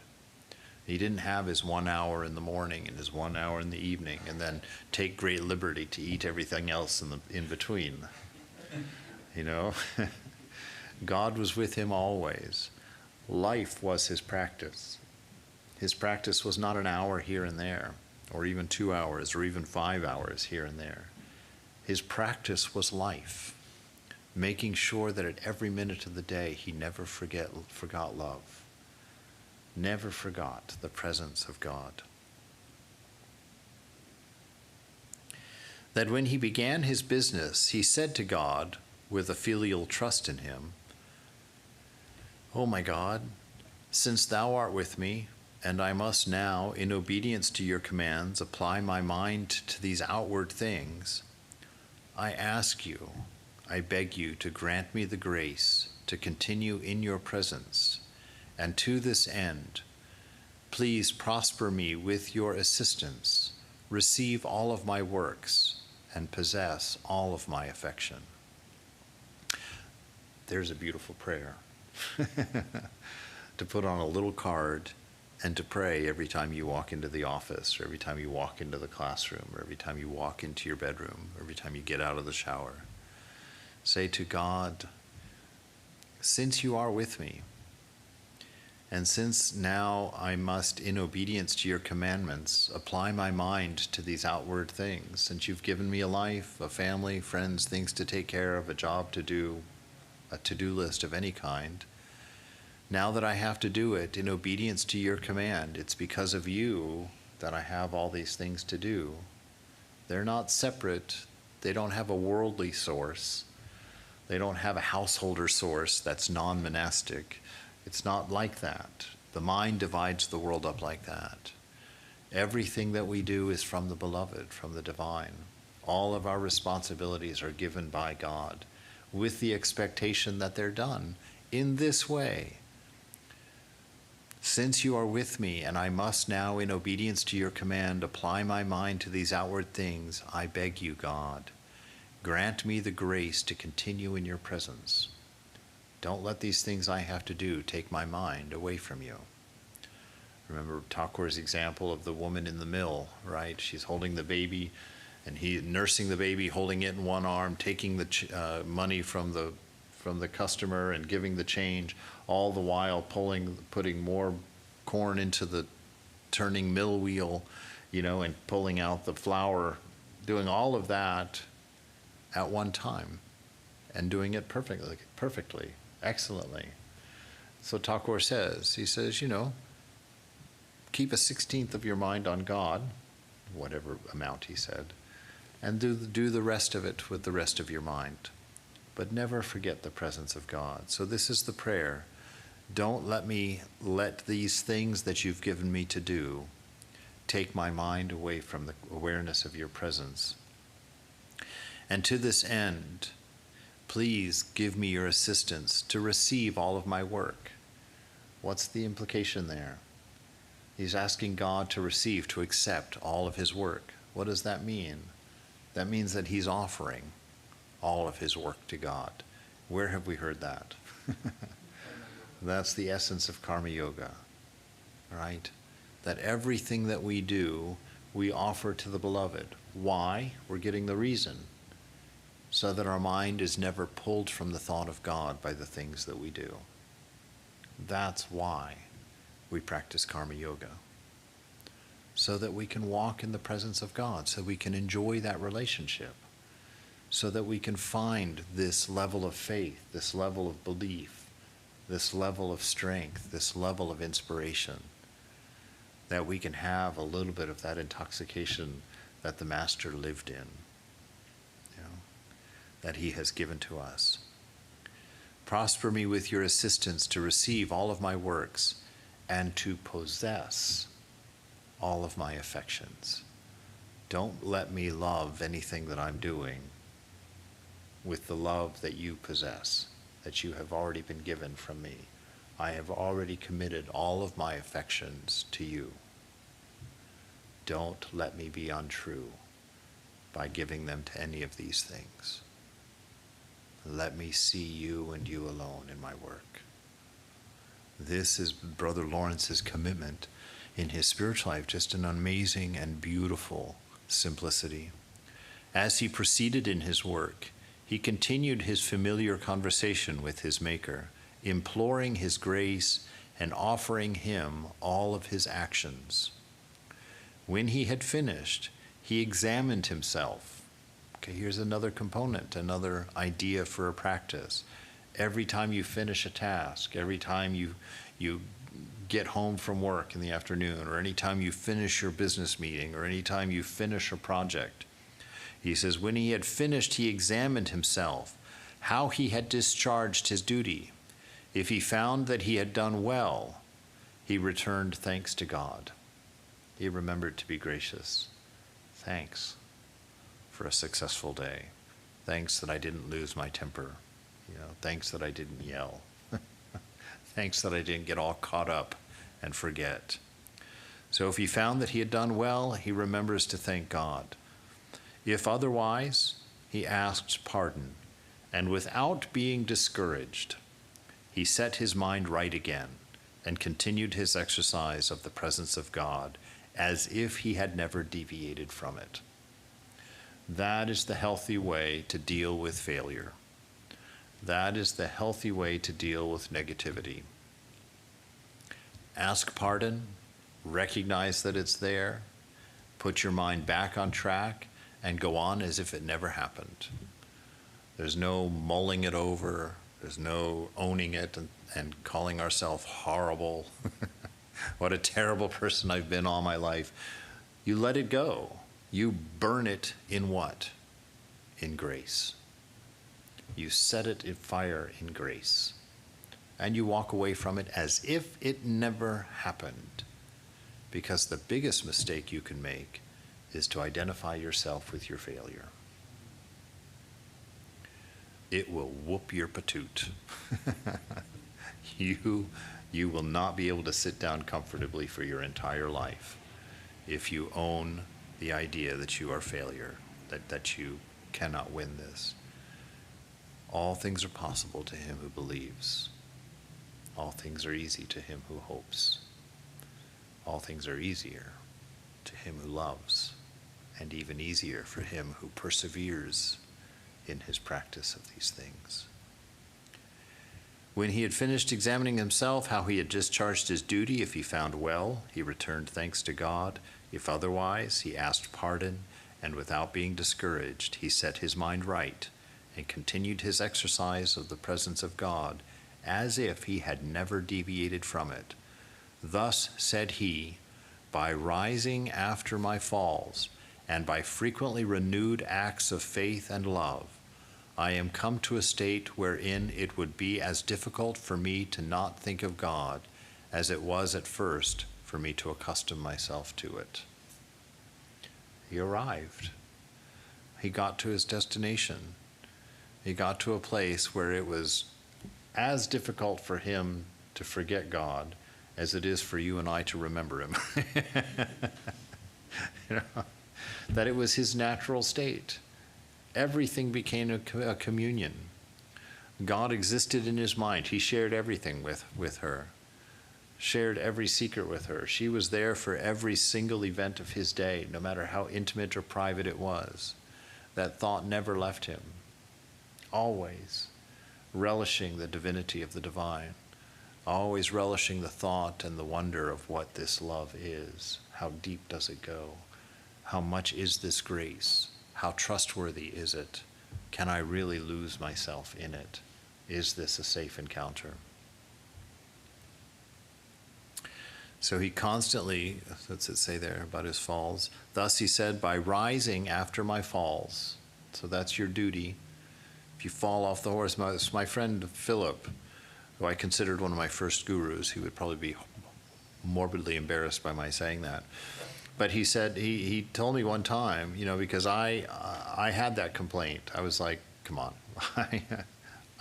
He didn't have his 1 hour in the morning and his 1 hour in the evening and then take great liberty to eat everything else in between. You know, God was with him always. Life was his practice. His practice was not an hour here and there, or even 2 hours, or even 5 hours here and there. His practice was life, making sure that at every minute of the day he never forgot love, never forgot the presence of God. That when he began his business, he said to God, with a filial trust in him, "O my God, since thou art with me, and I must now, in obedience to your commands, apply my mind to these outward things, I ask you, I beg you to grant me the grace to continue in your presence, and to this end, please prosper me with your assistance, receive all of my works, and possess all of my affection." There's a beautiful prayer to put on a little card and to pray every time you walk into the office, or every time you walk into the classroom, or every time you walk into your bedroom, or every time you get out of the shower. Say to God, since you are with me, and since now I must, in obedience to your commandments, apply my mind to these outward things, since you've given me a life, a family, friends, things to take care of, a job to do, a to-do list of any kind, now that I have to do it in obedience to your command, it's because of you that I have all these things to do. They're not separate. They don't have a worldly source. They don't have a householder source that's non-monastic. It's not like that. The mind divides the world up like that. Everything that we do is from the beloved, from the divine. All of our responsibilities are given by God with the expectation that they're done in this way. Since you are with me, and I must now, in obedience to your command, apply my mind to these outward things, I beg you, God, grant me the grace to continue in your presence. Don't let these things I have to do take my mind away from you. Remember Thakur's example of the woman in the mill, right? She's holding the baby, and he nursing the baby, holding it in one arm, taking the money from the customer and giving the change, all the while putting more corn into the turning mill wheel, and pulling out the flour, doing all of that at one time and doing it perfectly, excellently. So Thakur says, keep a 16th of your mind on God, whatever amount he said, and do the rest of it with the rest of your mind. But never forget the presence of God. So this is the prayer. Don't let me let these things that you've given me to do take my mind away from the awareness of your presence. And to this end, please give me your assistance to receive all of my work. What's the implication there? He's asking God to receive, to accept all of his work. What does that mean? That means that he's offering all of his work to God. Where have we heard that? That's the essence of karma yoga, right? That everything that we do, we offer to the beloved. Why? We're getting the reason. So that our mind is never pulled from the thought of God by the things that we do. That's why we practice karma yoga. So that we can walk in the presence of God, so we can enjoy that relationship, so that we can find this level of faith, this level of belief, this level of strength, this level of inspiration, that we can have a little bit of that intoxication that the Master lived in, that he has given to us. Prosper me with your assistance to receive all of my works and to possess all of my affections. Don't let me love anything that I'm doing with the love that you possess, that you have already been given from me. I have already committed all of my affections to you. Don't let me be untrue by giving them to any of these things. Let me see you and you alone in my work. This is Brother Lawrence's commitment in his spiritual life, just an amazing and beautiful simplicity. As he proceeded in his work, he continued his familiar conversation with his Maker, imploring his grace and offering him all of his actions. When he had finished, he examined himself. Okay, here's another component, another idea for a practice. Every time you finish a task, every time you get home from work in the afternoon, or any time you finish your business meeting, or any time you finish a project, he says, when he had finished, he examined himself, how he had discharged his duty. If he found that he had done well, he returned thanks to God. He remembered to be gracious. Thanks for a successful day. Thanks that I didn't lose my temper. Thanks that I didn't yell. Thanks that I didn't get all caught up and forget. So if he found that he had done well, he remembers to thank God. If otherwise, he asked pardon, and without being discouraged, he set his mind right again and continued his exercise of the presence of God as if he had never deviated from it. That is the healthy way to deal with failure. That is the healthy way to deal with negativity. Ask pardon, recognize that it's there, put your mind back on track, and go on as if it never happened. There's no mulling it over. There's no owning it and calling ourselves horrible. What a terrible person I've been all my life. You let it go. You burn it in what? In grace. You set it in fire in grace. And you walk away from it as if it never happened. Because the biggest mistake you can make is to identify yourself with your failure. It will whoop your patoot. You will not be able to sit down comfortably for your entire life if you own the idea that you are failure, that you cannot win this. All things are possible to him who believes. All things are easy to him who hopes. All things are easier to him who loves, and even easier for him who perseveres in his practice of these things. When he had finished examining himself, how he had discharged his duty, if he found well, he returned thanks to God. If otherwise, he asked pardon, and without being discouraged, he set his mind right and continued his exercise of the presence of God as if he had never deviated from it. Thus said he, by rising after my falls, and by frequently renewed acts of faith and love, I am come to a state wherein it would be as difficult for me to not think of God as it was at first for me to accustom myself to it. He arrived. He got to his destination. He got to a place where it was as difficult for him to forget God as it is for you and I to remember him. You know? that it was his natural state. Everything became a communion. God existed in his mind. He shared everything with her, shared every secret with her. She was there for every single event of his day, no matter how intimate or private it was. That thought never left him, always relishing the divinity of the divine, always relishing the thought and the wonder of what this love is. How deep does it go? How much is this grace? How trustworthy is it? Can I really lose myself in it? Is this a safe encounter? So he constantly, what's it say there about his falls? Thus he said, by rising after my falls. So that's your duty. If you fall off the horse, my friend Philip, who I considered one of my first gurus, he would probably be morbidly embarrassed by my saying that. But he said, he told me one time, because I had that complaint. I was like, come on,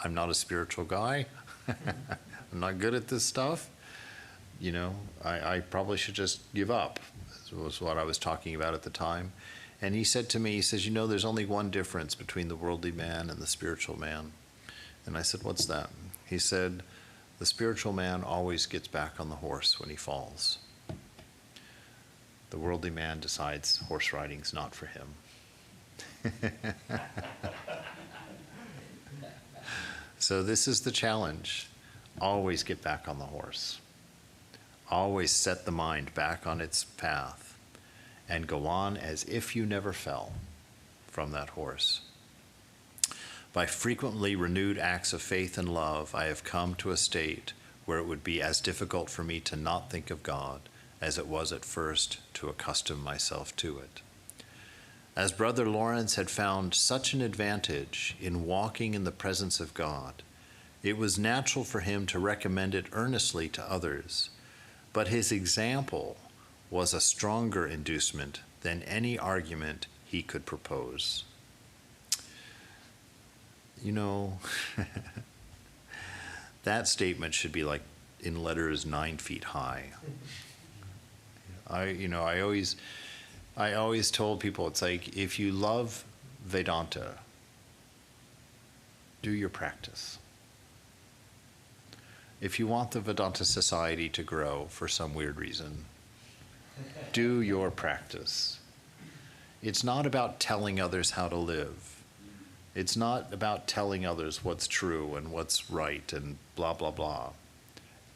I'm not a spiritual guy. I'm not good at this stuff. I probably should just give up, was what I was talking about at the time. And he said to me, he says, there's only one difference between the worldly man and the spiritual man. And I said, what's that? He said, the spiritual man always gets back on the horse when he falls. The worldly man decides horse riding's not for him. So this is the challenge. Always get back on the horse. Always set the mind back on its path and go on as if you never fell from that horse. By frequently renewed acts of faith and love, I have come to a state where it would be as difficult for me to not think of God as it was at first to accustom myself to it. As Brother Lawrence had found such an advantage in walking in the presence of God, it was natural for him to recommend it earnestly to others, but his example was a stronger inducement than any argument he could propose. That statement should be like in letters 9 feet high. I always told people, it's like, if you love Vedanta, do your practice. If you want the Vedanta society to grow for some weird reason, do your practice. It's not about telling others how to live. It's not about telling others what's true and what's right and blah, blah, blah.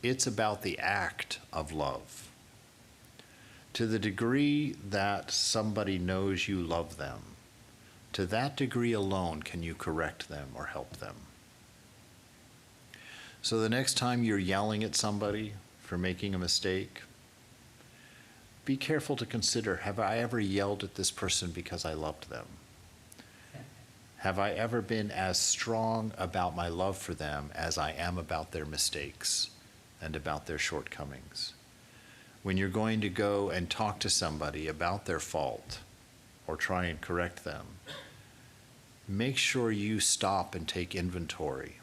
It's about the act of love. To the degree that somebody knows you love them, to that degree alone can you correct them or help them. So the next time you're yelling at somebody for making a mistake, be careful to consider, have I ever yelled at this person because I loved them? Have I ever been as strong about my love for them as I am about their mistakes and about their shortcomings? When you're going to go and talk to somebody about their fault or try and correct them, make sure you stop and take inventory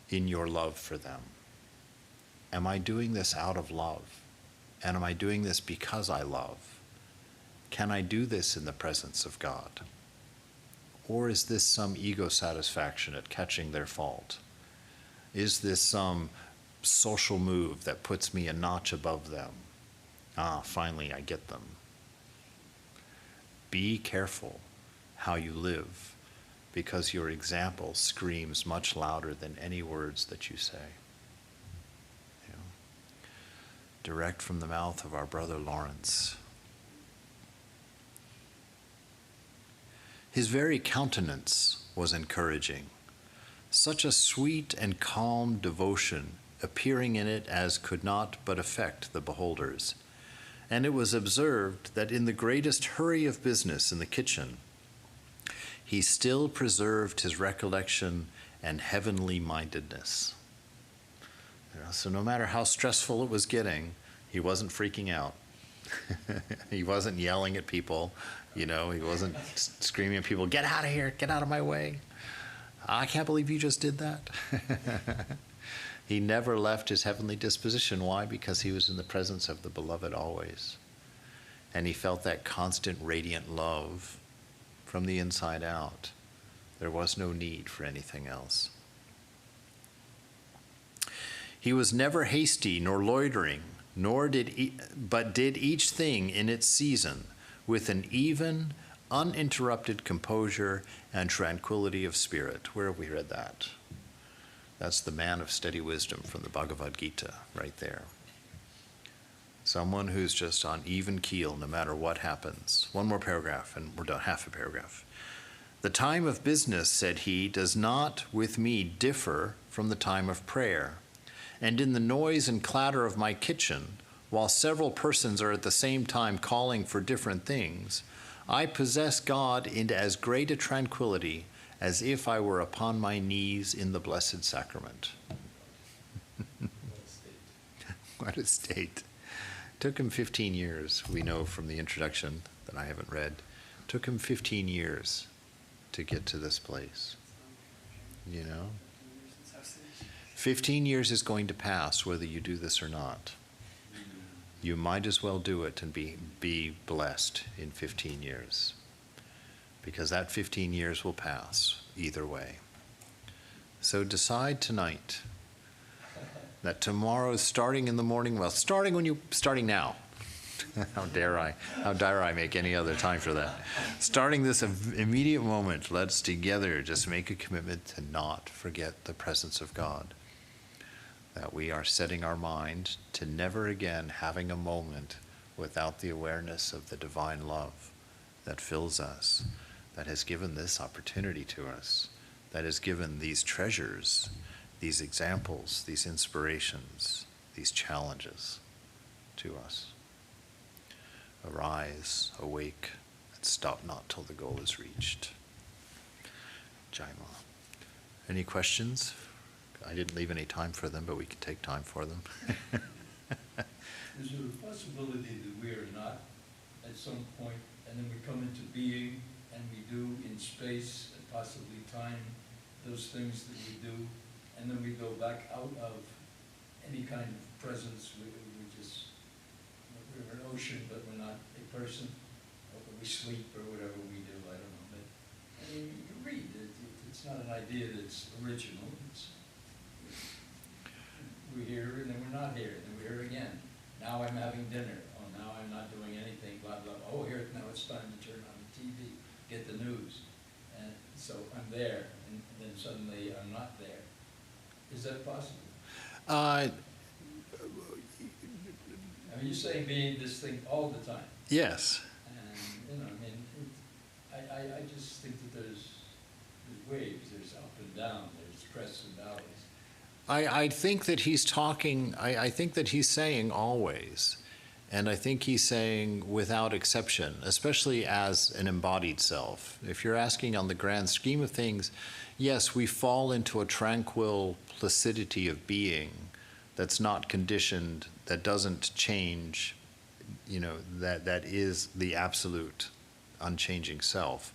in your love for them. Am I doing this out of love? And am I doing this because I love? Can I do this in the presence of God? Or is this some ego satisfaction at catching their fault? Is this some social move that puts me a notch above them? Finally I get them. Be careful how you live, because your example screams much louder than any words that you say. Direct from the mouth of our brother Lawrence. His very countenance was encouraging. Such a sweet and calm devotion appearing in it as could not but affect the beholders. And it was observed that in the greatest hurry of business in the kitchen, he still preserved his recollection and heavenly mindedness. So no matter how stressful it was getting, he wasn't freaking out. He wasn't yelling at people, he wasn't screaming at people, get out of here, get out of my way. I can't believe you just did that. He never left his heavenly disposition. Why? Because he was in the presence of the beloved always. and he felt that constant radiant love from the inside out. There was no need for anything else. He was never hasty nor loitering, but did each thing in its season with an even, uninterrupted composure and tranquility of spirit. Where have we read that? That's the man of steady wisdom from the Bhagavad Gita, right there. Someone who's just on even keel no matter what happens. One more paragraph, and we're done, half a paragraph. The time of business, said he, does not with me differ from the time of prayer. And in the noise and clatter of my kitchen, while several persons are at the same time calling for different things, I possess God in as great a tranquility as if I were upon my knees in the Blessed Sacrament. What a state. Took him 15 years, we know from the introduction that I haven't read. Took him 15 years to get to this place. You know? 15 years is going to pass whether you do this or not. You might as well do it and be blessed in 15 years. Because that 15 years will pass either way. So decide tonight that tomorrow, starting in the morning, well, starting now. How dare I make any other time for that? Starting this immediate moment, let's together just make a commitment to not forget the presence of God. That we are setting our mind to never again having a moment without the awareness of the divine love that fills us, that has given this opportunity to us, that has given these treasures, these examples, these inspirations, these challenges to us. Arise, awake, and stop not till the goal is reached. Jai Ma. Any questions? I didn't leave any time for them, but we can take time for them. Is there a possibility that we are not at some point, and then we come into being, and we do in space and possibly time those things that we do, and then we go back out of any kind of presence? We're an ocean, but we're not a person, or we sleep, or whatever we do, I don't know. But I mean, you can read it. It's not an idea that's original. We're here, and then we're not here, and then we're here again. Now I'm having dinner. Oh, now I'm not doing anything, blah, blah. Oh, here, now it's time to turn on the TV, get the news. And so I'm there, and then suddenly I'm not there. Is that possible? I mean, you're saying being this thing all the time. Yes. And, I mean, I just think that there's waves, there's up and down, there's crests and valleys. I think that he's talking, I think that he's saying always. And I think he's saying without exception, especially as an embodied self. If you're asking on the grand scheme of things, yes, we fall into a tranquil placidity of being that's not conditioned, that doesn't change, that is the absolute unchanging self.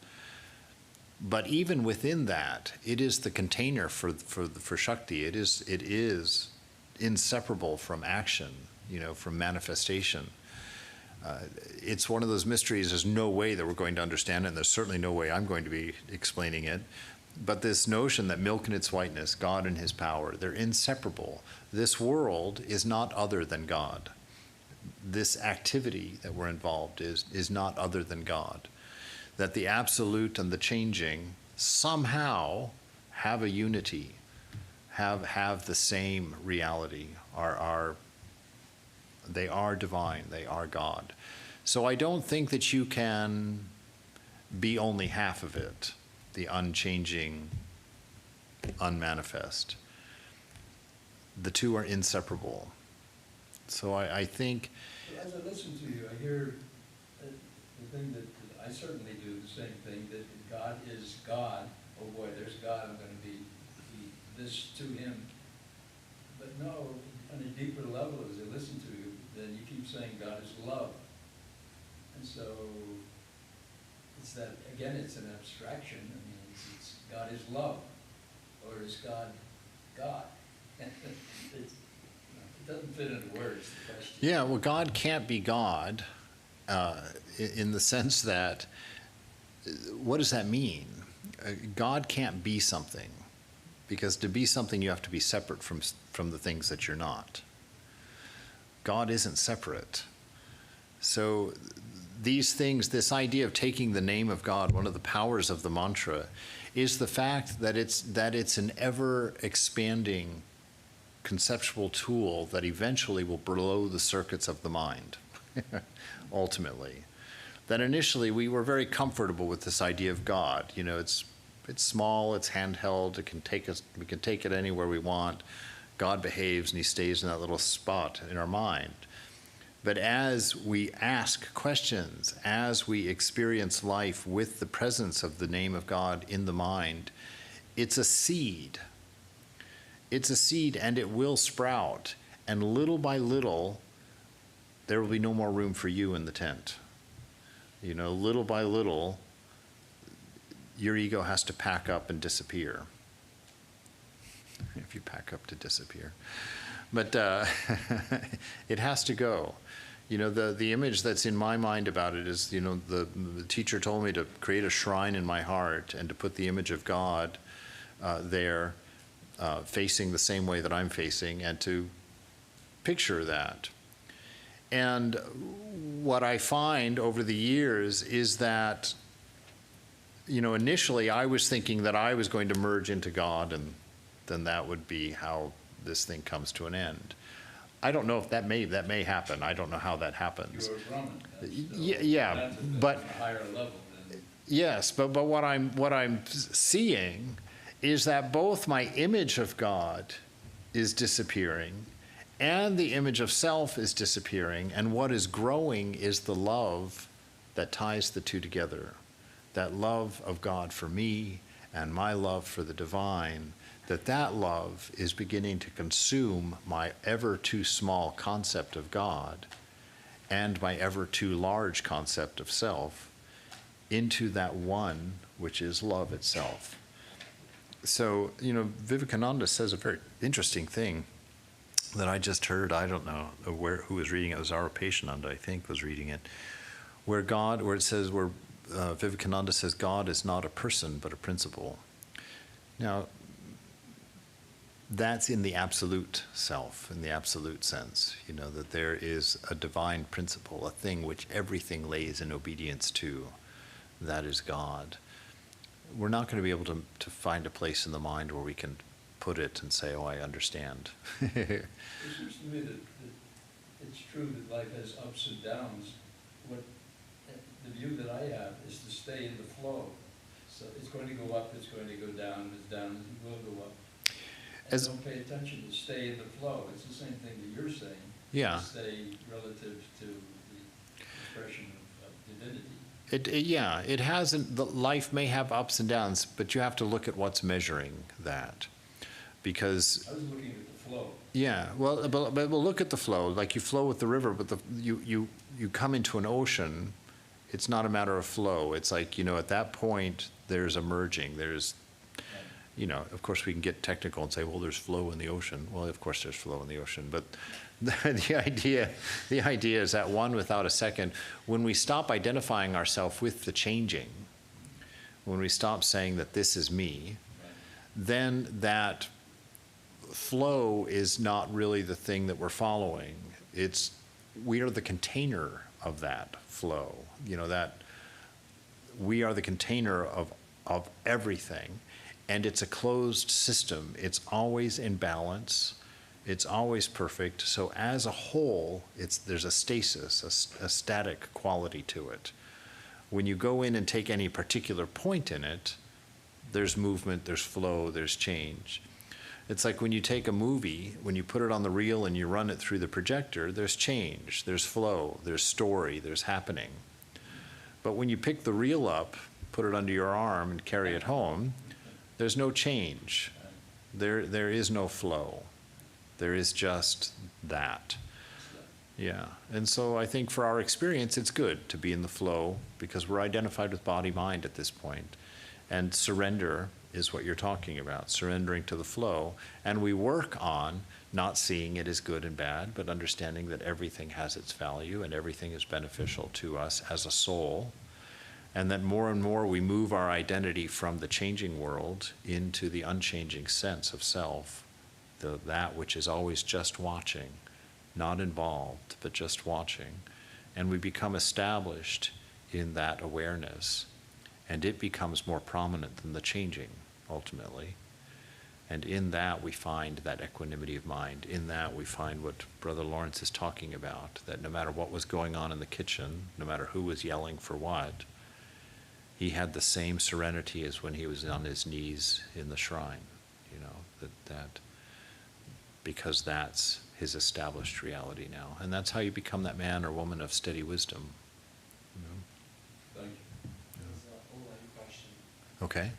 But even within that, it is the container for Shakti. It is inseparable from action, from manifestation. It's one of those mysteries. There's no way that we're going to understand it, and there's certainly no way I'm going to be explaining it. But this notion that milk in its whiteness, God and his power, they're inseparable. This world is not other than God. This activity that we're involved is not other than God. That the absolute and the changing somehow have a unity, have the same reality, they are divine, they are God. So I don't think that you can be only half of it, the unchanging, unmanifest. The two are inseparable. So I think... But as I listen to you, I hear the thing that I certainly do the same thing, that God is God. Oh boy, there's God, I'm going to be this to him. But no, on a deeper level, as I listen to you, then you keep saying God is love. And so, it's that, again, it's an abstraction. I mean, it's God is love. Or is God God? It doesn't fit into words, the question. Yeah, well, God can't be God in the sense that, what does that mean? God can't be something, because to be something you have to be separate from the things that you're not. God isn't separate. So these things, this idea of taking the name of God, one of the powers of the mantra, is the fact that it's an ever-expanding conceptual tool that eventually will blow the circuits of the mind, ultimately. That initially we were very comfortable with this idea of God. You know, it's small, it's handheld, we can take it anywhere we want. God behaves and he stays in that little spot in our mind. But as we ask questions, as we experience life with the presence of the name of God in the mind, it's a seed. It's a seed, and it will sprout. And little by little, there will be no more room for you in the tent. You know, little by little, your ego has to pack up and disappear. If you pack up to disappear. But it has to go. You know, the image that's in my mind about it is, you know, the teacher told me to create a shrine in my heart and to put the image of God there, facing the same way that I'm facing, and to picture that. And what I find over the years is that, you know, initially I was thinking that I was going to merge into God, and then that would be how this thing comes to an end. I don't know if that may happen. I don't know how that happens. You're a Brahman. Yeah, but on a higher level than. Yes, but what I'm seeing is that both my image of God is disappearing, and the image of self is disappearing, and what is growing is the love that ties the two together. That love of God for me and my love for the divine, that love is beginning to consume my ever too small concept of God and my ever too large concept of self into that one which is love itself. So, you know, Vivekananda says a very interesting thing that I just heard. I don't know who was reading it. It was Arapasananda, I think, was reading it, where Vivekananda says God is not a person but a principle. Now, that's in the absolute self, in the absolute sense, you know, that there is a divine principle, a thing which everything lays in obedience to. That is God. We're not going to be able to find a place in the mind where we can put it and say, oh, I understand. It seems to me that it's true that life has ups and downs. The view that I have is to stay in the flow. So it's going to go up, it's going to go down, it's down, it will go up. And don't pay attention, to stay in the flow. It's the same thing that you're saying. Yeah. To stay relative to the expression of divinity. It hasn't. Life may have ups and downs, but you have to look at what's measuring that, because. I was looking at the flow. Yeah, well, but we'll look at the flow. Like you flow with the river, but you come into an ocean. It's not a matter of flow. It's like, you know, at that point there's a merging. There's, you know, of course we can get technical and say, well, there's flow in the ocean. Well, of course there's flow in the ocean, but the idea is that one without a second. When we stop identifying ourselves with the changing, when we stop saying that this is me, then that flow is not really the thing that we're following. We are the container of that flow. You know, that we are the container of everything, and it's a closed system. It's always in balance. It's always perfect. So as a whole, there's a stasis, a static quality to it. When you go in and take any particular point in it, there's movement, there's flow, there's change. It's like when you take a movie, when you put it on the reel and you run it through the projector, there's change, there's flow, there's story, there's happening. But when you pick the reel up, put it under your arm and carry it home, there's no change. There is no flow. There is just that. Yeah. And so I think for our experience, it's good to be in the flow because we're identified with body-mind at this point. And surrender is what you're talking about, surrendering to the flow. And we work on not seeing it as good and bad, but understanding that everything has its value and everything is beneficial to us as a soul. And that more and more we move our identity from the changing world into the unchanging sense of self, that which is always just watching, not involved, but just watching. And we become established in that awareness, and it becomes more prominent than the changing, ultimately. And in that we find that equanimity of mind. In that we find what Brother Lawrence is talking about, that no matter what was going on in the kitchen, no matter who was yelling for what, he had the same serenity as when he was on his knees in the shrine, you know, that because that's his established reality now. And that's how you become that man or woman of steady wisdom. You know? Thank you. It's an online question. Okay.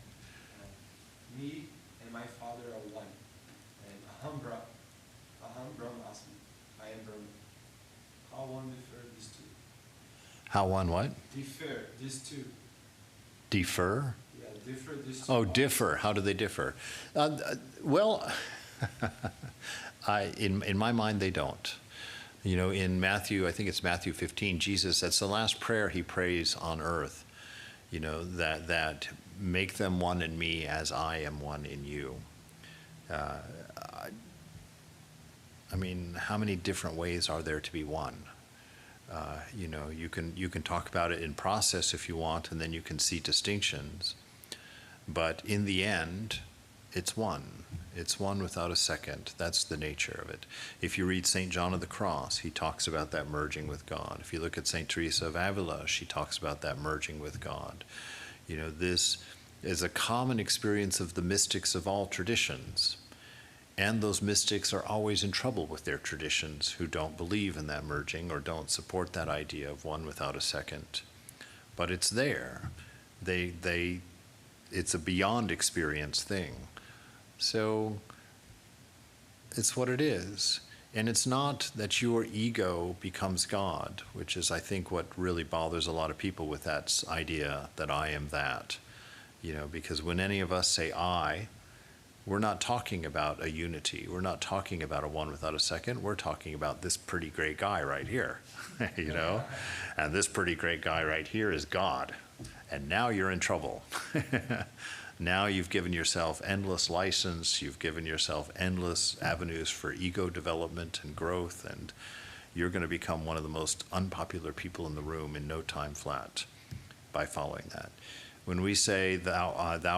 Me and my father are one. And Aham Brahma Asmi. I am Brahma. How one differ these two? How one what? Differ these two. Defer? Yeah, differ these two. Oh, differ. How do they differ? Well, in my mind, they don't. You know, in Matthew, I think it's Matthew 15, Jesus, that's the last prayer he prays on earth. You know, that make them one in me as I am one in you. I mean, how many different ways are there to be one? You know, you can talk about it in process if you want, and then you can see distinctions. But in the end, it's one. It's one without a second. That's the nature of it. If you read St. John of the Cross, he talks about that merging with God. If you look at St. Teresa of Avila, she talks about that merging with God. You know, this is a common experience of the mystics of all traditions. And those mystics are always in trouble with their traditions who don't believe in that merging or don't support that idea of one without a second. But it's there. It's a beyond experience thing. So it's what it is. And it's not that your ego becomes God, which is, I think, what really bothers a lot of people with that idea that I am that. You know, because when any of us say I, we're not talking about a unity. We're not talking about a one without a second. We're talking about this pretty great guy right here, you know? And this pretty great guy right here is God. And now you're in trouble. Now you've given yourself endless license. You've given yourself endless avenues for ego development and growth. And you're going to become one of the most unpopular people in the room in no time flat by following that. When we say thou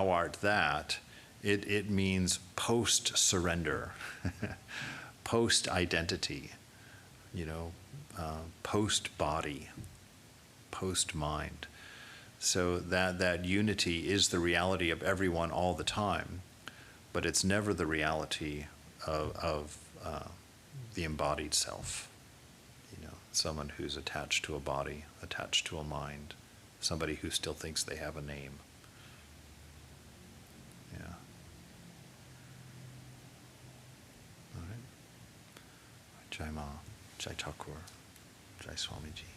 art that, it means post-surrender, post-identity, you know, post-body, post-mind. So that unity is the reality of everyone all the time, but it's never the reality of the embodied self. You know, someone who's attached to a body, attached to a mind, somebody who still thinks they have a name. Yeah. All right. Jai Ma, Jai Thakur, Jai Swamiji.